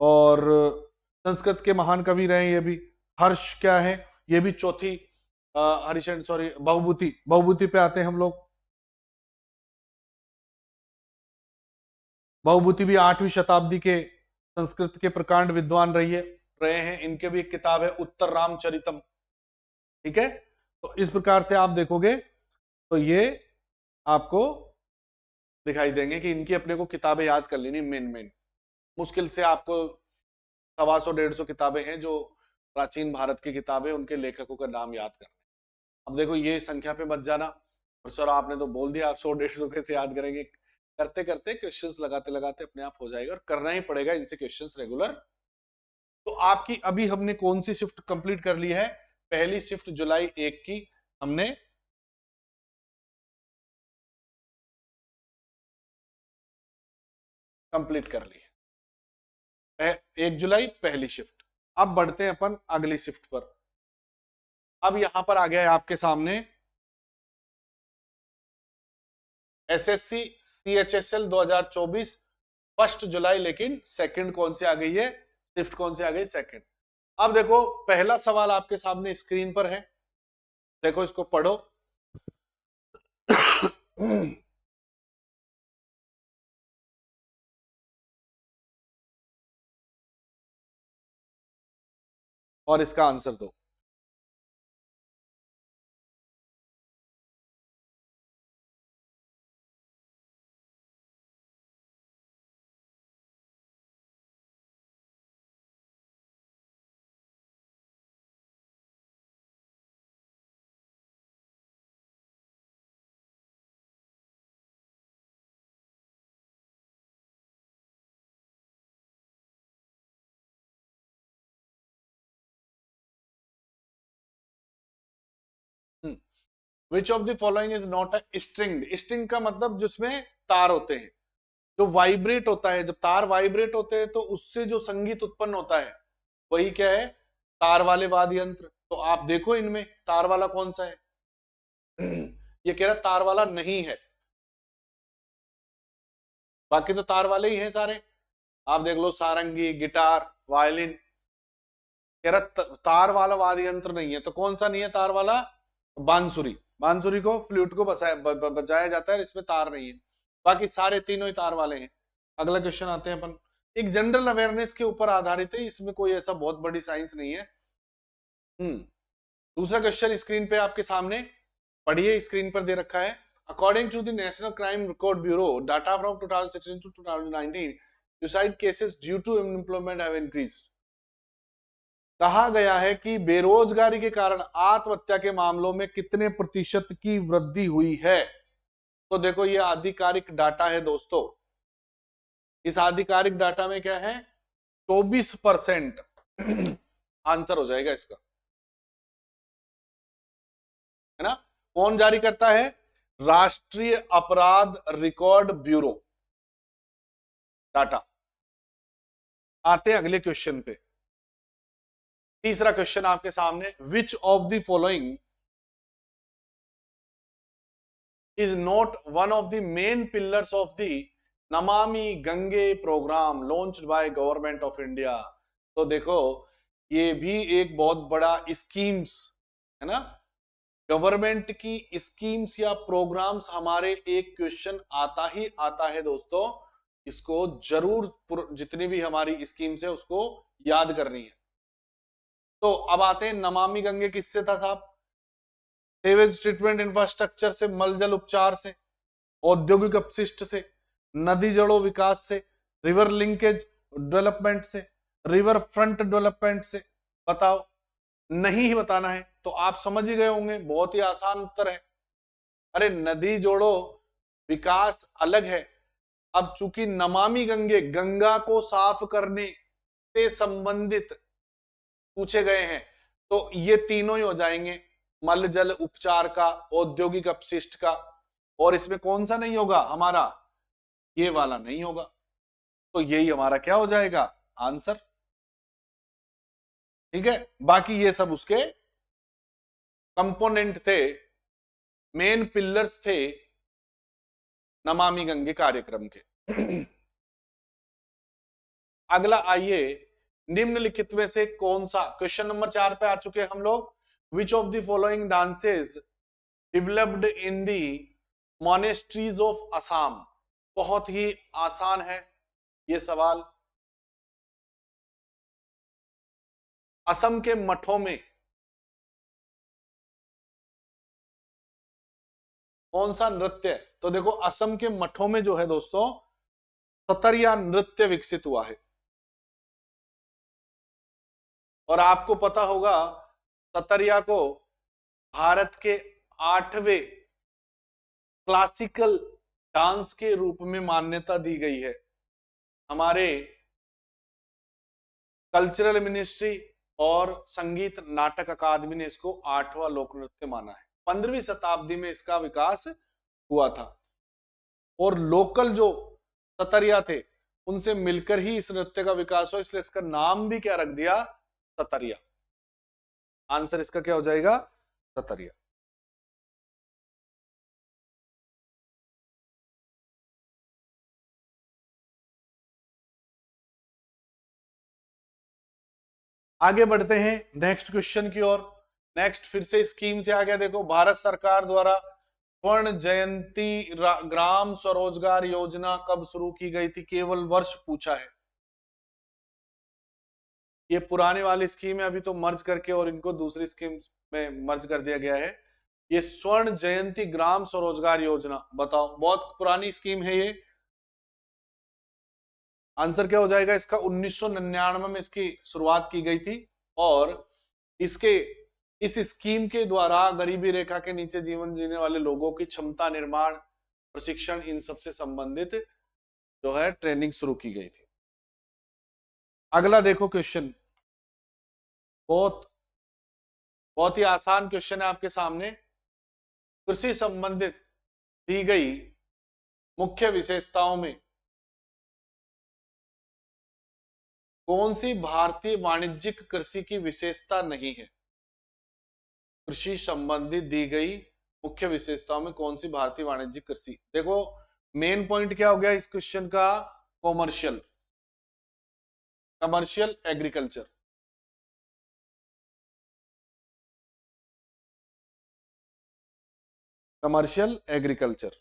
और संस्कृत के महान कवि रहे ये भी। हर्ष क्या है, ये भी चौथी, हरिशंकर सॉरी बहुभूति, बहुभूति पे आते हैं हम लोग। बहुभूति भी 8वीं शताब्दी के संस्कृत के प्रकांड विद्वान रहे हैं। इनके भी एक किताब है उत्तर रामचरितम, ठीक है। तो इस प्रकार से आप देखोगे तो ये आपको दिखाई देंगे कि इनकी अपने को किताबें याद कर लेनी मेन मेन। मुश्किल से आपको 125-150 किताबें हैं जो प्राचीन भारत की किताबें, उनके लेखकों का नाम याद करना। अब देखो ये संख्या पे मत जाना, और सर आपने तो बोल दिया आप 100-150 कैसे याद करेंगे। करते करते क्वेश्चंस लगाते लगाते अपने आप हो जाएगा, और करना ही पड़ेगा इनसे क्वेश्चंस रेगुलर। तो आपकी अभी हमने कौन सी शिफ्ट कंप्लीट कर ली है, पहली शिफ्ट जुलाई 1 की हमने कंप्लीट कर ली है, 1 जुलाई पहली शिफ्ट। अब बढ़ते हैं अपन अगली शिफ्ट पर। अब यहां पर आ गया है आपके सामने एसएससी सीएचएसएल 2024 1 जुलाई, लेकिन सेकंड कौन सी आ गई है, शिफ्ट कौन सी आ गई, सेकंड। अब देखो पहला सवाल आपके सामने स्क्रीन पर है, देखो इसको पढ़ो। और इसका आंसर दो। विच of the following is not a string. String का मतलब जिसमें तार होते हैं, जो वाइब्रेट होता है, जब तार वाइब्रेट होते हैं तो उससे जो संगीत उत्पन्न होता है वही क्या है, तार वाले वाद्य यंत्र। तो आप देखो इनमें तार वाला कौन सा है, ये कह रहा तार वाला नहीं है, बाकी तो तार वाले ही हैं सारे। आप देख लो सारंगी, गिटार, वायलिन, कह रहा तार वाला वाद्य यंत्र नहीं है, तो कौन सा नहीं है तार वाला, बांसुरी। बांसुरी को, फ्लूट को बजाया जाता है, इसमें तार नहीं है, बाकी सारे तीनों ही तार वाले हैं। अगला क्वेश्चन आते हैं अपन, एक जनरल अवेयरनेस के ऊपर आधारित है, इसमें कोई ऐसा बहुत बड़ी साइंस नहीं है। दूसरा क्वेश्चन स्क्रीन पे आपके सामने पढ़िए, स्क्रीन पर दे रखा है। According to the National Crime Record Bureau data from 2016 to 2019, suicide cases due to unemployment have increased. कहा गया है कि बेरोजगारी के कारण आत्महत्या के मामलों में कितने प्रतिशत की वृद्धि हुई है। तो देखो ये आधिकारिक डाटा है दोस्तों, इस आधिकारिक डाटा में क्या है, 24% आंसर हो जाएगा इसका, है ना। कौन जारी करता है, राष्ट्रीय अपराध रिकॉर्ड ब्यूरो डाटा। आते हैं अगले क्वेश्चन पे। तीसरा क्वेश्चन आपके सामने, विच of the following is not one of the main pillars of the Namami Gange programme launched by Government of India. तो देखो ये भी एक बहुत बड़ा स्कीम्स है ना, गवर्नमेंट की स्कीम्स या प्रोग्राम्स, हमारे एक क्वेश्चन आता ही आता है दोस्तों, इसको जरूर जितनी भी हमारी स्कीम्स है उसको याद करनी है। तो अब आते हैं नमामि गंगे किससे था साहब, सेवेज ट्रीटमेंट इंफ्रास्ट्रक्चर से, मल जल उपचार से, औद्योगिक अपशिष्ट से, नदी जड़ों विकास से, रिवर लिंकेज डेवलपमेंट से, रिवर फ्रंट डेवलपमेंट से। बताओ, नहीं ही बताना है तो आप समझ ही गए होंगे, बहुत ही आसान उत्तर है। अरे नदी जोड़ो विकास अलग है, अब चूंकि नमामि गंगे, गंगा को साफ करने से संबंधित पूछे गए हैं, तो ये तीनों ही हो जाएंगे, मल जल उपचार का, औद्योगिक अपशिष्ट का, और इसमें कौन सा नहीं होगा हमारा, ये वाला नहीं होगा। तो यही हमारा क्या हो जाएगा, आंसर। ठीक है, बाकी ये सब उसके कंपोनेंट थे, मेन पिलर्स थे नमामि गंगे कार्यक्रम के। अगला आइए, निम्नलिखित में से कौन सा, क्वेश्चन नंबर 4 पे आ चुके हैं हम लोग। विच of the following dances developed in the monasteries of Assam. बहुत ही आसान है ये सवाल। असम के मठों में कौन सा नृत्य है? तो देखो, असम के मठों में जो है दोस्तों, सतरिया नृत्य विकसित हुआ है। और आपको पता होगा, सतरिया को भारत के 8वें क्लासिकल डांस के रूप में मान्यता दी गई है। हमारे कल्चरल मिनिस्ट्री और संगीत नाटक अकादमी ने इसको 8वां लोक नृत्य माना है। 15वीं शताब्दी में इसका विकास हुआ था, और लोकल जो सतरिया थे उनसे मिलकर ही इस नृत्य का विकास हुआ, इसलिए इसका नाम भी क्या रख दिया, सतरिया। आंसर इसका क्या हो जाएगा, सतरिया। आगे बढ़ते हैं नेक्स्ट क्वेश्चन की ओर। नेक्स्ट फिर से स्कीम से आ गया। देखो, भारत सरकार द्वारा स्वर्ण जयंती ग्राम स्वरोजगार योजना कब शुरू की गई थी? केवल वर्ष पूछा है। ये पुरानी वाली स्कीम है, अभी तो मर्ज करके और इनको दूसरी स्कीम में मर्ज कर दिया गया है। ये स्वर्ण जयंती ग्राम स्वरोजगार योजना, बताओ, बहुत पुरानी स्कीम है ये। आंसर क्या हो जाएगा इसका, 1999 में इसकी शुरुआत की गई थी। और इसके इस स्कीम के द्वारा गरीबी रेखा के नीचे जीवन जीने वाले लोगों की क्षमता निर्माण, प्रशिक्षण, इन सबसे संबंधित जो है ट्रेनिंग शुरू की गई थी। अगला देखो क्वेश्चन, बहुत बहुत ही आसान क्वेश्चन है आपके सामने। कृषि संबंधित दी गई मुख्य विशेषताओं में कौन सी भारतीय वाणिज्यिक कृषि की विशेषता नहीं है? कृषि संबंधित दी गई मुख्य विशेषताओं में कौन सी भारतीय वाणिज्यिक कृषि, देखो मेन पॉइंट क्या हो गया इस क्वेश्चन का, commercial, commercial agriculture. Commercial agriculture.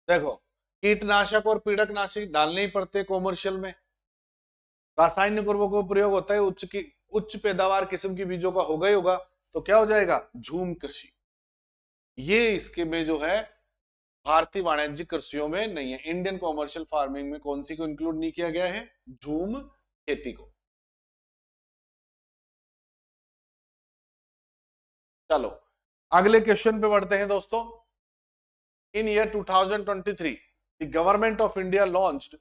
देखो, कीटनाशक और पीड़कनाशक डालने ही पड़ते कॉमर्शियल में। रासायनिक उर्वरकों का प्रयोग होता है उच्च पैदावार किस्म की बीजों का होगा ही होगा। तो क्या हो जाएगा, झूम कृषि। ये इसके में जो है भारतीय वाणिज्यिक कृषियों में नहीं है। इंडियन कॉमर्शियल फार्मिंग में कौन सी को इंक्लूड नहीं किया गया है, झूम खेती को। चलो अगले क्वेश्चन पे बढ़ते हैं दोस्तों। In year 2023 the government of India launched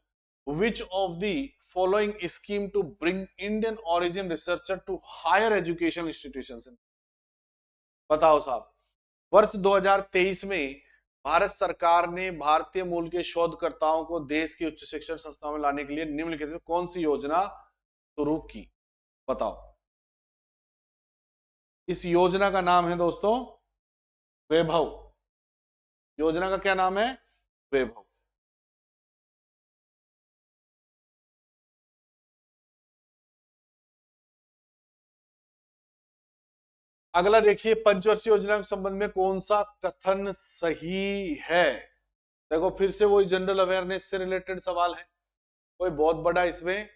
which of the following scheme to bring Indian origin researcher to higher education institutions? बताओ साहब, वर्ष 2023 में भारत सरकार ने भारतीय मूल के शोधकर्ताओं को देश की उच्च शिक्षण संस्थाओं में लाने के लिए निम्नलिखित में कौन सी योजना शुरू की? बताओ। इस योजना का नाम है दोस्तों वैभव। योजना का क्या नाम है, वैभव। अगला देखिए, पंचवर्षीय योजना के संबंध में कौन सा कथन सही है? देखो फिर से वही जनरल अवेयरनेस से रिलेटेड सवाल है, कोई बहुत बड़ा इसमें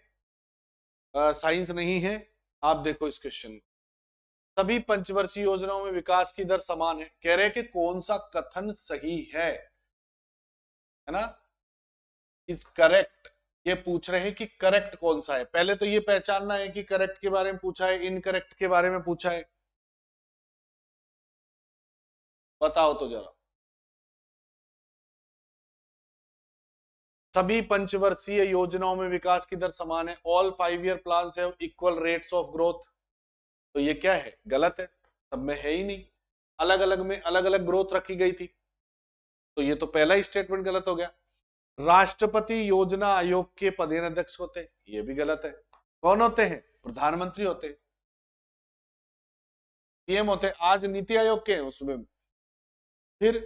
साइंस नहीं है। आप देखो इस क्वेश्चन, सभी पंचवर्षीय योजनाओं में विकास की दर समान है, कह रहे हैं कि कौन सा कथन सही है ना, इज करेक्ट। ये पूछ रहे हैं कि करेक्ट कौन सा है, पहले तो ये पहचानना है कि करेक्ट के बारे में पूछा है, इनकरेक्ट के बारे में पूछा है, बताओ तो जरा। सभी पंचवर्षीय योजनाओं में विकास की दर समान है, all 5 year plan have equal rates of growth, तो ये क्या है, गलत है, सब में है ही नहीं, अलग अलग में अलग अलग ग्रोथ रखी गई थी, तो ये तो पहला ही स्टेटमेंट गलत हो गया। राष्ट्रपति योजना आयोग के पदेन अध्यक्ष होते हैं, ये भी गलत है, कौन होते हैं, प्रधानमंत्री होते हैं, पीएम होते हैं, आज नीति आयोग के हैं उसमें। फिर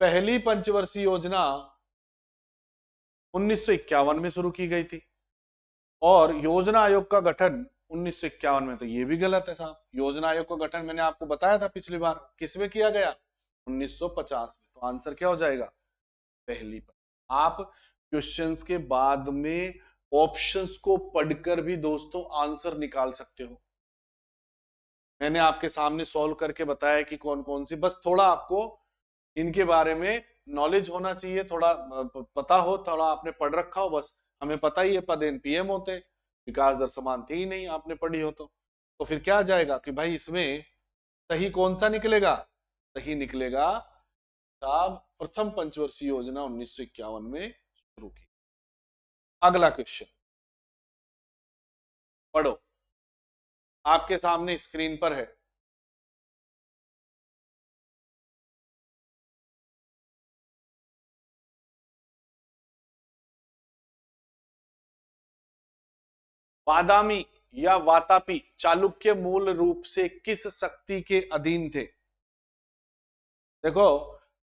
पहली पंचवर्षीय योजना 1951 में शुरू की गई थी और योजना आयोग का गठन 1951 में, तो ये भी गलत है साहब, योजना आयोग का गठन मैंने आपको बताया था पिछली बार किसमें किया गया, 1950 में, तो आंसर क्या हो जाएगा, पहली पर। आप क्वेश्चंस के बाद में ऑप्शंस को पढ़कर भी दोस्तों आंसर निकाल सकते हो, मैंने आपके सामने सॉल्व करके बताया कि कौन कौन सी, बस थोड़ा आपको इनके बारे में नॉलेज होना चाहिए, थोड़ा पता हो, थोड़ा आपने पढ़ रखा हो, बस हमें पता ही है पदेन पीएम होते, विकास दर समान थी ही नहीं, आपने पढ़ी हो तो फिर क्या आ जाएगा कि भाई इसमें सही कौन सा निकलेगा, सही निकलेगा साहब प्रथम पंचवर्षीय योजना 1951 में शुरू की। अगला क्वेश्चन पढ़ो, आपके सामने स्क्रीन पर है, बादामी या वातापी चालुक्य मूल रूप से किस शक्ति के अधीन थे, देखो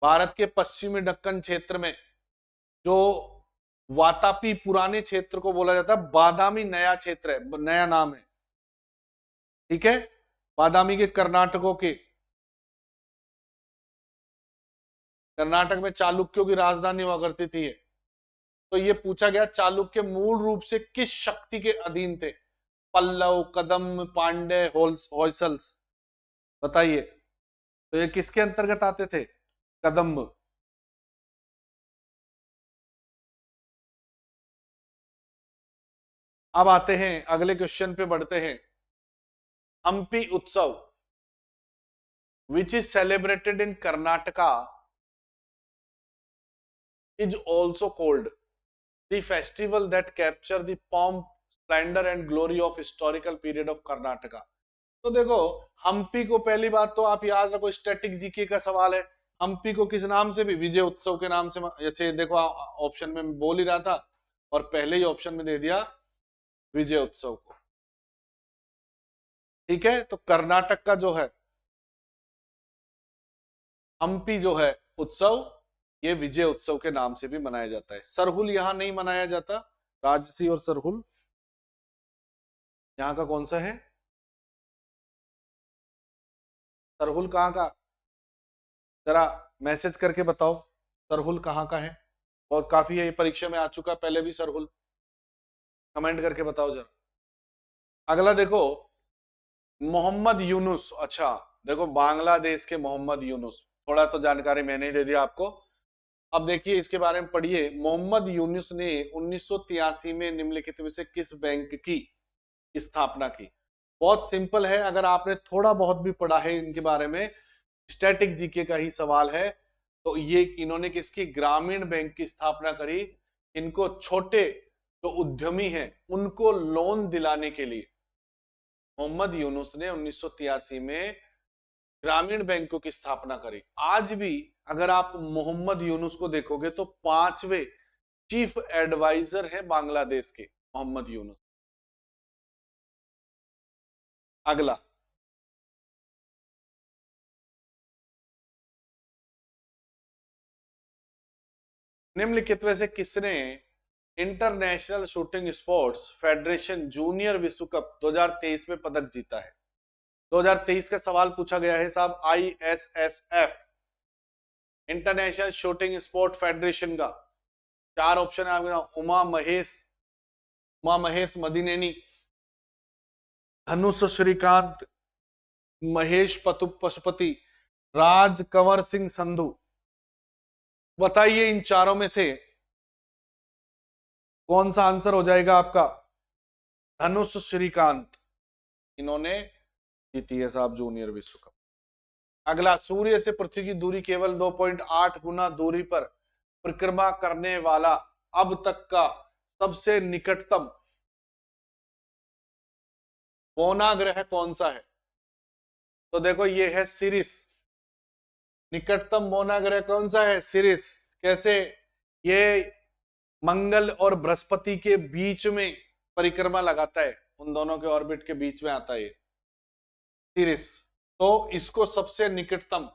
भारत के पश्चिमी दक्कन क्षेत्र में जो वातापी पुराने क्षेत्र को बोला जाता है, बादामी नया क्षेत्र है, नया नाम है, ठीक है, बादामी के कर्नाटकों के, कर्नाटक में चालुक्यों की राजधानी हुआ करती थी ये, तो ये पूछा गया चालुक्य मूल रूप से किस शक्ति के अधीन थे, पल्लव, कदम, पांड्य, होयसल्स, बताइए, तो ये किसके अंतर्गत आते थे, कदम्ब। अब आते हैं अगले क्वेश्चन पे बढ़ते हैं, हम्पी उत्सव which is celebrated in Karnataka is also called the festival that capture the pomp, splendor and glory of historical period of Karnataka। तो देखो हम्पी को पहली बात तो आप याद रखो, स्टैटिक जीके का सवाल है, हम्पी को किस नाम से भी, विजय उत्सव के नाम से, अच्छे देखो ऑप्शन में बोल ही रहा था और पहले ही ऑप्शन में दे दिया विजय उत्सव को, ठीक है, तो कर्नाटक का जो है हम्पी जो है उत्सव, ये विजय उत्सव के नाम से भी मनाया जाता है। सरहुल यहां नहीं मनाया जाता, राजसी और सरहुल यहाँ का कौन सा है, सरहुल कहाँ का, जरा मैसेज करके बताओ सरहुल कहाँ का है, और काफी है, परीक्षा में आ चुका पहले भी सरहुल, कमेंट करके बताओ जरा। अगला देखो मोहम्मद यूनुस, अच्छा देखो बांग्लादेश के मोहम्मद यूनुस, थोड़ा तो जानकारी मैंने ही दे दिया आपको, अब देखिए इसके बारे में पढ़िए, मोहम्मद यूनुस ने 1983 में निम्नलिखित में से किस बैंक की स्थापना की, बहुत सिंपल है, अगर आपने थोड़ा बहुत भी पढ़ा है इनके बारे में, स्टैटिक जीके का ही सवाल है, तो ये इन्होंने किसकी, ग्रामीण बैंक की स्थापना करी, इनको छोटे जो उद्यमी हैं उनको लोन दिलाने के लिए मोहम्मद यूनुस ने 1983 में ग्रामीण बैंकों की स्थापना करी। आज भी अगर आप मोहम्मद यूनुस को देखोगे तो 5वें चीफ एडवाइजर है बांग्लादेश के मोहम्मद यूनुस। अगला निम्नलिखित में से किसने international shooting sports federation junior विश्व कप 2023 में पदक जीता है, 2023 का सवाल पूछा गया है साहब, ISSF international shooting sport federation का। 4 ऑप्शन है आपके, उमा महेश मदीनेनी, धनुष श्रीकांत, महेश पशुपति, राज कंवर सिंह संधू। बताइए इन चारों में से कौन सा आंसर हो जाएगा आपका? धनुष श्रीकांत, इन्होंने जीती है साहब जूनियर विश्व कप। अगला, सूर्य से पृथ्वी की दूरी केवल 2.8 गुना दूरी पर परिक्रमा करने वाला अब तक का सबसे निकटतम पौना ग्रह कौन सा है? तो देखो ये है सिरिस। निकटतम पौना ग्रह कौन सा है? सिरिस। कैसे? ये मंगल और बृहस्पति के बीच में परिक्रमा लगाता है, उन दोनों के ऑर्बिट के बीच में आता है ये सिरिस। तो इसको सबसे निकटतम,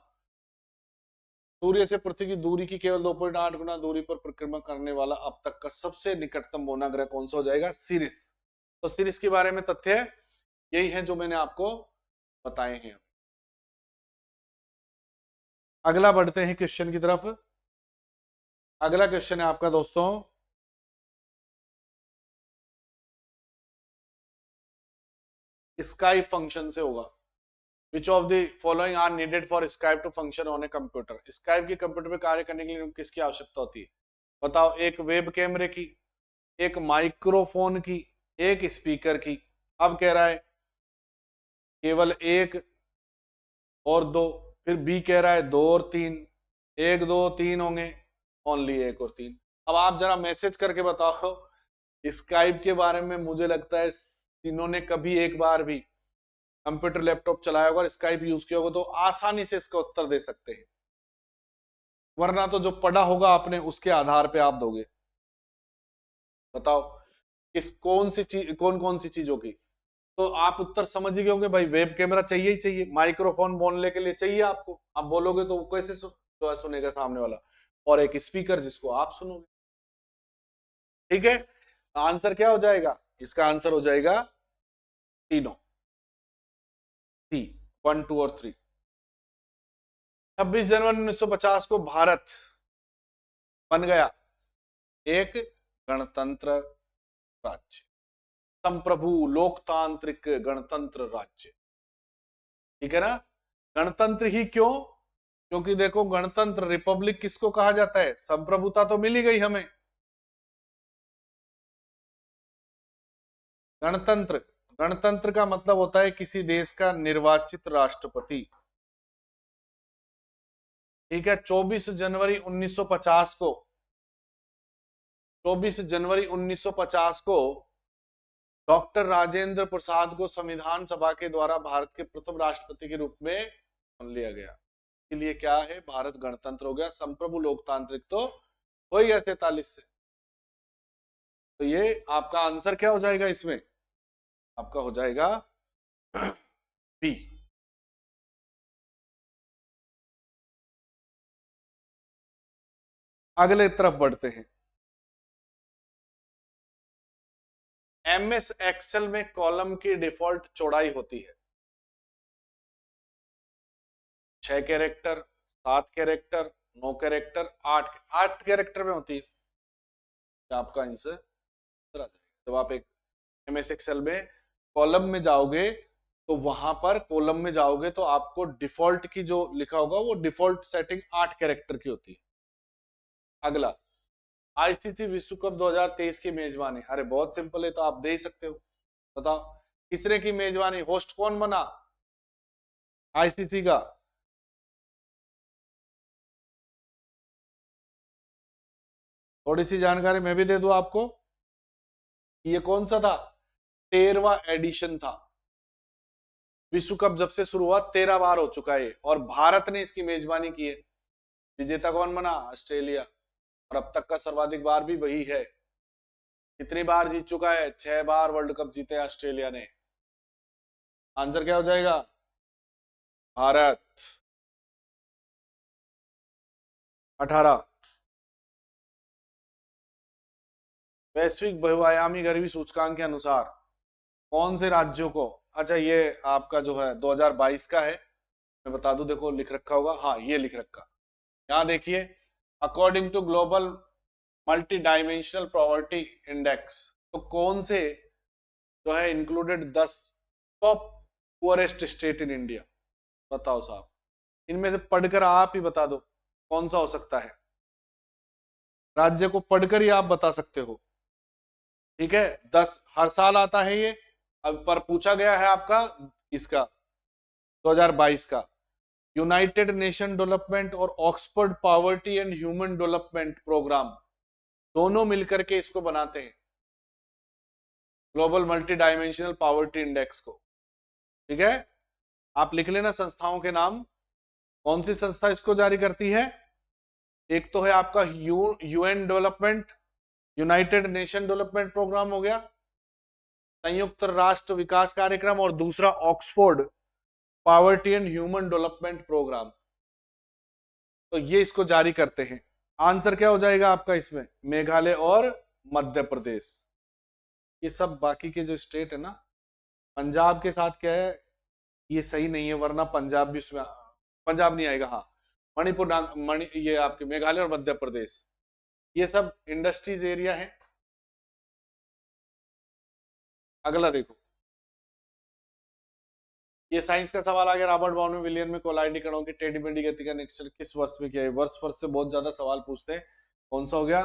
सूर्य से पृथ्वी की दूरी की केवल 2.8 गुना दूरी पर परिक्रमा करने वाला अब तक का सबसे निकटतम पौना ग्रह कौन सा हो जाएगा? सिरिस। तो सिरिस के बारे में तथ्य यही है जो मैंने आपको बताए हैं। अगला बढ़ते हैं क्वेश्चन की तरफ। अगला क्वेश्चन है आपका दोस्तों, स्काइप फंक्शन से होगा। Which of the following are needed for Skype to function on a computer? Skype की कंप्यूटर पे कार्य करने के लिए किसकी आवश्यकता होती है? बताओ। एक वेब कैमरे की, एक माइक्रोफोन की, एक स्पीकर की। अब कह रहा है केवल एक और दो, फिर बी कह रहा है 2 और 3, 1 2 3 होंगे, ओनली 1 और 3। अब आप जरा मैसेज करके बताओ स्काइप के बारे में। मुझे लगता है इन्होंने कभी एक बार भी कंप्यूटर लैपटॉप चलाया होगा और स्काइप यूज किया होगा तो आसानी से इसका उत्तर दे सकते हैं, वरना तो जो पढ़ा होगा आपने उसके आधार पे आप दोगे। बताओ किस कौन सी चीज, कौन कौन सी चीजों की? तो आप उत्तर समझ ही गए होंगे भाई, वेब कैमरा चाहिए ही चाहिए, माइक्रोफोन बोलने के लिए चाहिए आपको, आप बोलोगे तो कैसे जो सुनेगा सामने वाला, और एक स्पीकर जिसको आप सुनोगे। ठीक है, आंसर क्या हो जाएगा? इसका आंसर हो जाएगा तीनों, सी 1 2 और 3। 26 जनवरी 1950 को भारत बन गया एक गणतंत्र राज्य, संप्रभु लोकतांत्रिक गणतंत्र राज्य। ठीक है ना? गणतंत्र ही क्यों? क्योंकि देखो गणतंत्र, रिपब्लिक किसको कहा जाता है? संप्रभुता तो मिली गई हमें। गणतंत्र, गणतंत्र का मतलब होता है किसी देश का निर्वाचित राष्ट्रपति। ठीक है, 24 जनवरी 1950 को, 24 जनवरी 1950 को डॉक्टर राजेंद्र प्रसाद को संविधान सभा के द्वारा भारत के प्रथम राष्ट्रपति के रूप में चुन लिया गया। इसलिए क्या है? भारत गणतंत्र हो गया, संप्रभु लोकतांत्रिक तो हो ही गया 43 से। तो ये आपका आंसर क्या हो जाएगा इसमें? आपका हो जाएगा बी। अगले तरफ बढ़ते हैं। एमएस एक्सेल में कॉलम की डिफॉल्ट चौड़ाई होती है 6 कैरेक्टर, 7 कैरेक्टर, 9 कैरेक्टर, 8 कैरेक्टर में होती है। आपका आंसर जब आप एक एमएस एक्सेल में कॉलम में जाओगे तो वहां पर कॉलम में जाओगे तो आपको डिफॉल्ट की जो लिखा होगा वो डिफॉल्ट सेटिंग 8 कैरेक्टर की होती है। अगला, आईसीसी विश्व कप 2023 की मेजबानी। अरे बहुत सिंपल है, तो आप दे ही सकते हो। बताओ किसने की मेजबानी, होस्ट कौन बना आईसीसी का? थोड़ी सी जानकारी मैं भी दे दूं आपको। ये कौन सा था? 13वां एडिशन था। विश्व कप जब से शुरू हुआ 13 बार हो चुका है और भारत ने इसकी मेजबानी की है। विजेता कौन बना? ऑस्ट्रेलिया। और अब तक का सर्वाधिक बार भी वही है। कितनी बार जीत चुका है? 6 बार वर्ल्ड कप जीते ऑस्ट्रेलिया ने। आंसर क्या हो जाएगा? भारत। 18। वैश्विक बहुआयामी गरीबी सूचकांक के अनुसार कौन से राज्यों को, अच्छा ये आपका जो है 2022 का है, मैं बता दूं, देखो लिख रखा होगा, हाँ ये लिख रखा, यहां देखिए, according to Global Multidimensional Poverty Index, तो कौन से जो है included 10 top poorest state in India, बताओ साहब, इनमें से पढ़कर आप ही बता दो कौन सा हो सकता है। राज्य को पढ़कर ही आप बता सकते हो, ठीक है। 10 हर साल आता है ये, अब पर पूछा गया है आपका इसका 2022 का। यूनाइटेड नेशन डेवलपमेंट और Oxford Poverty and Human Development Programme दोनों मिलकर के इसको बनाते हैं, Global Multidimensional Poverty Index को, ठीक है। आप लिख लेना संस्थाओं के नाम, कौन सी संस्था इसको जारी करती है। एक तो है आपका UN development, United Nation Development Programme हो गया, संयुक्त राष्ट्र विकास कार्यक्रम, और दूसरा Oxford Poverty and Human Development Programme, तो ये इसको जारी करते हैं। आंसर क्या हो जाएगा आपका इसमें, मेघालय और मध्य प्रदेश। ये सब बाकी के जो स्टेट है ना, पंजाब के साथ क्या है, ये सही नहीं है, वरना पंजाब भी उसमें, पंजाब नहीं आएगा, हाँ मणिपुर ये आपके मेघालय और मध्य प्रदेश, ये सब इंडस्ट्रीज एरिया है। अगला देखो, ये साइंस का सवाल आ गया, रॉबर्ट बाउन विलियन में कोलाइडी कणों की टेढ़ी मेढ़ी गति का निरीक्षण किस वर्ष में किया है। वर्ष से बहुत ज्यादा सवाल पूछते हैं, कौन सा हो गया,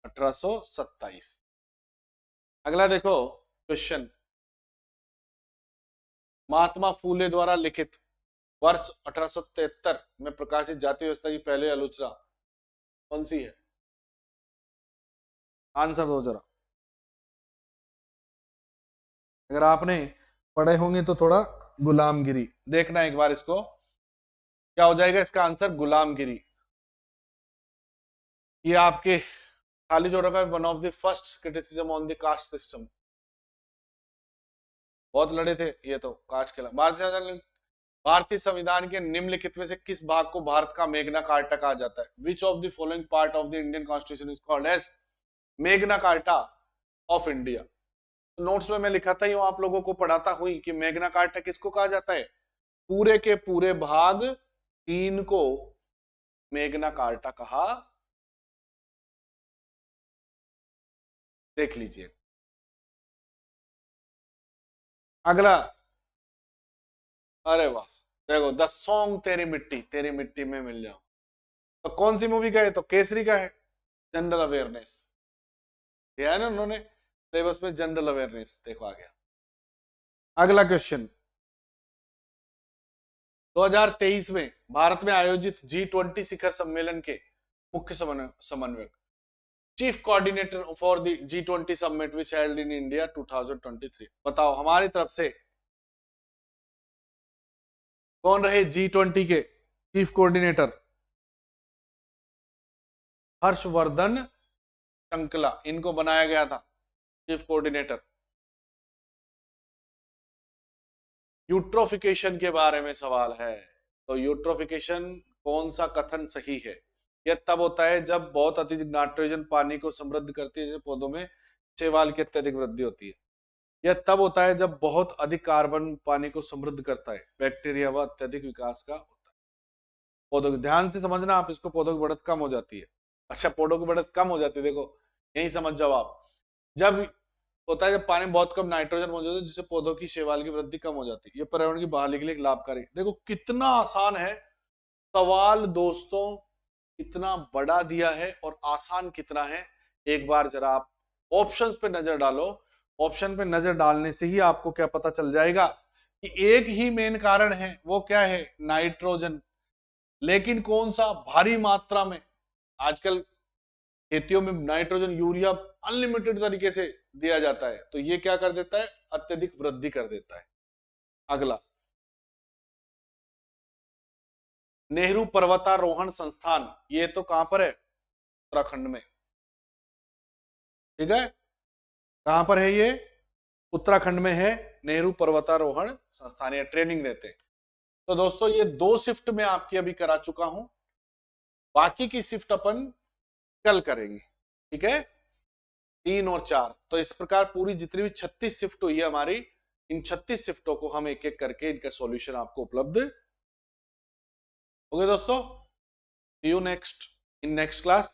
1827। अगला देखो क्वेश्चन, महात्मा फूले द्वारा लिखित वर्ष 1873 में प्रकाशित जाति व्यवस्था की पहली आलोचना कौन सी है, आंसर दो जरा। अगर आपने पढ़े होंगे तो थोड़ा, गुलामगिरी देखना एक बार इसको, क्या हो जाएगा इसका आंसर, गुलामगिरी। ये आपके खाली जो रखा है, one of the first criticism on the caste system, बहुत लड़े थे ये तो कास्ट के खिलाफ। भारतीय संविधान के निम्नलिखित में से किस भाग को भारत का मेग्ना कार्टा कहा जाता है। Which of the following part of the Indian constitution is called as Magna Carta of India. Notes में मैं लिखाता ही हूं, आप लोगों को पढ़ाता हुई कि मेग्ना कार्टा किसको कहा जाता है, पूरे के पूरे भाग 3 को मेग्ना कार्टा कहा, देख लीजिए। अगला, अरे वाह, देखो द सॉन्ग तेरी मिट्टी में मिल जाऊं, तो कौन सी मूवी का है, तो केसरी का है। जनरल अवेयरनेस दिया है ना उन्होंने सिलेबस में, जनरल अवेयरनेस देखो आ गया। अगला क्वेश्चन, 2023 में भारत में आयोजित G20 शिखर सम्मेलन के मुख्य समन्वयक, chief coordinator for the G20 summit which held in India 2023, बताओ हमारी तरफ से कौन रहे G20 के चीफ कोऑर्डिनेटर। हर्षवर्धन श्रृंखला, इनको बनाया गया था चीफ कोऑर्डिनेटर। यूट्रोफिकेशन के बारे में सवाल है, तो यूट्रोफिकेशन कौन सा कथन सही है। यह तब होता है जब बहुत अत्यधिक नाइट्रोजन पानी को समृद्ध करती है, जैसे पौधों में शैवाल की अत्यधिक वृद्धि होती है। यह तब होता है जब बहुत अधिक कार्बन पानी को समृद्ध करता है, बैक्टीरिया व अत्यधिक विकास का होता है पौधों की। ध्यान से समझना आप इसको, पौधों की बढ़त कम हो जाती है। अच्छा, पौधों की बढ़त कम हो जाती है, देखो यही समझ जाओ आप। जब होता है जब पानी में बहुत कम नाइट्रोजन मौजूद है, जिससे पौधों की शैवाल की वृद्धि कम हो जाती है। ये पर्यावरण की बहाली के लिए लाभकारी। देखो कितना आसान है सवाल दोस्तों, इतना बड़ा दिया है और आसान कितना है, एक बार जरा आप ऑप्शंस पे नजर डालो। ऑप्शन पे नजर डालने से ही आपको क्या पता चल जाएगा कि एक ही मेन कारण है, वो क्या है, नाइट्रोजन। लेकिन कौन सा, भारी मात्रा में। आजकल खेतियों में नाइट्रोजन यूरिया अनलिमिटेड तरीके से दिया जाता है, तो ये क्या कर देता है, अत्यधिक वृद्धि कर देता है। अगला, नेहरू पर्वतारोहण संस्थान, ये तो कहां पर है, उत्तराखंड में, ठीक है। कहां पर है ये, उत्तराखंड में है नेहरू पर्वतारोहण संस्थान, ये ट्रेनिंग देते हैं। तो दोस्तों ये 2 शिफ्ट में आपकी अभी करा चुका हूं, बाकी की शिफ्ट अपन कल करेंगे, ठीक है, 3 और 4। तो इस प्रकार पूरी जितनी भी 36 शिफ्ट हुई है हमारी, इन 36 शिफ्टों को हम एक एक करके इनका सॉल्यूशन आपको उपलब्ध हो गए दोस्तों। See you next in next class.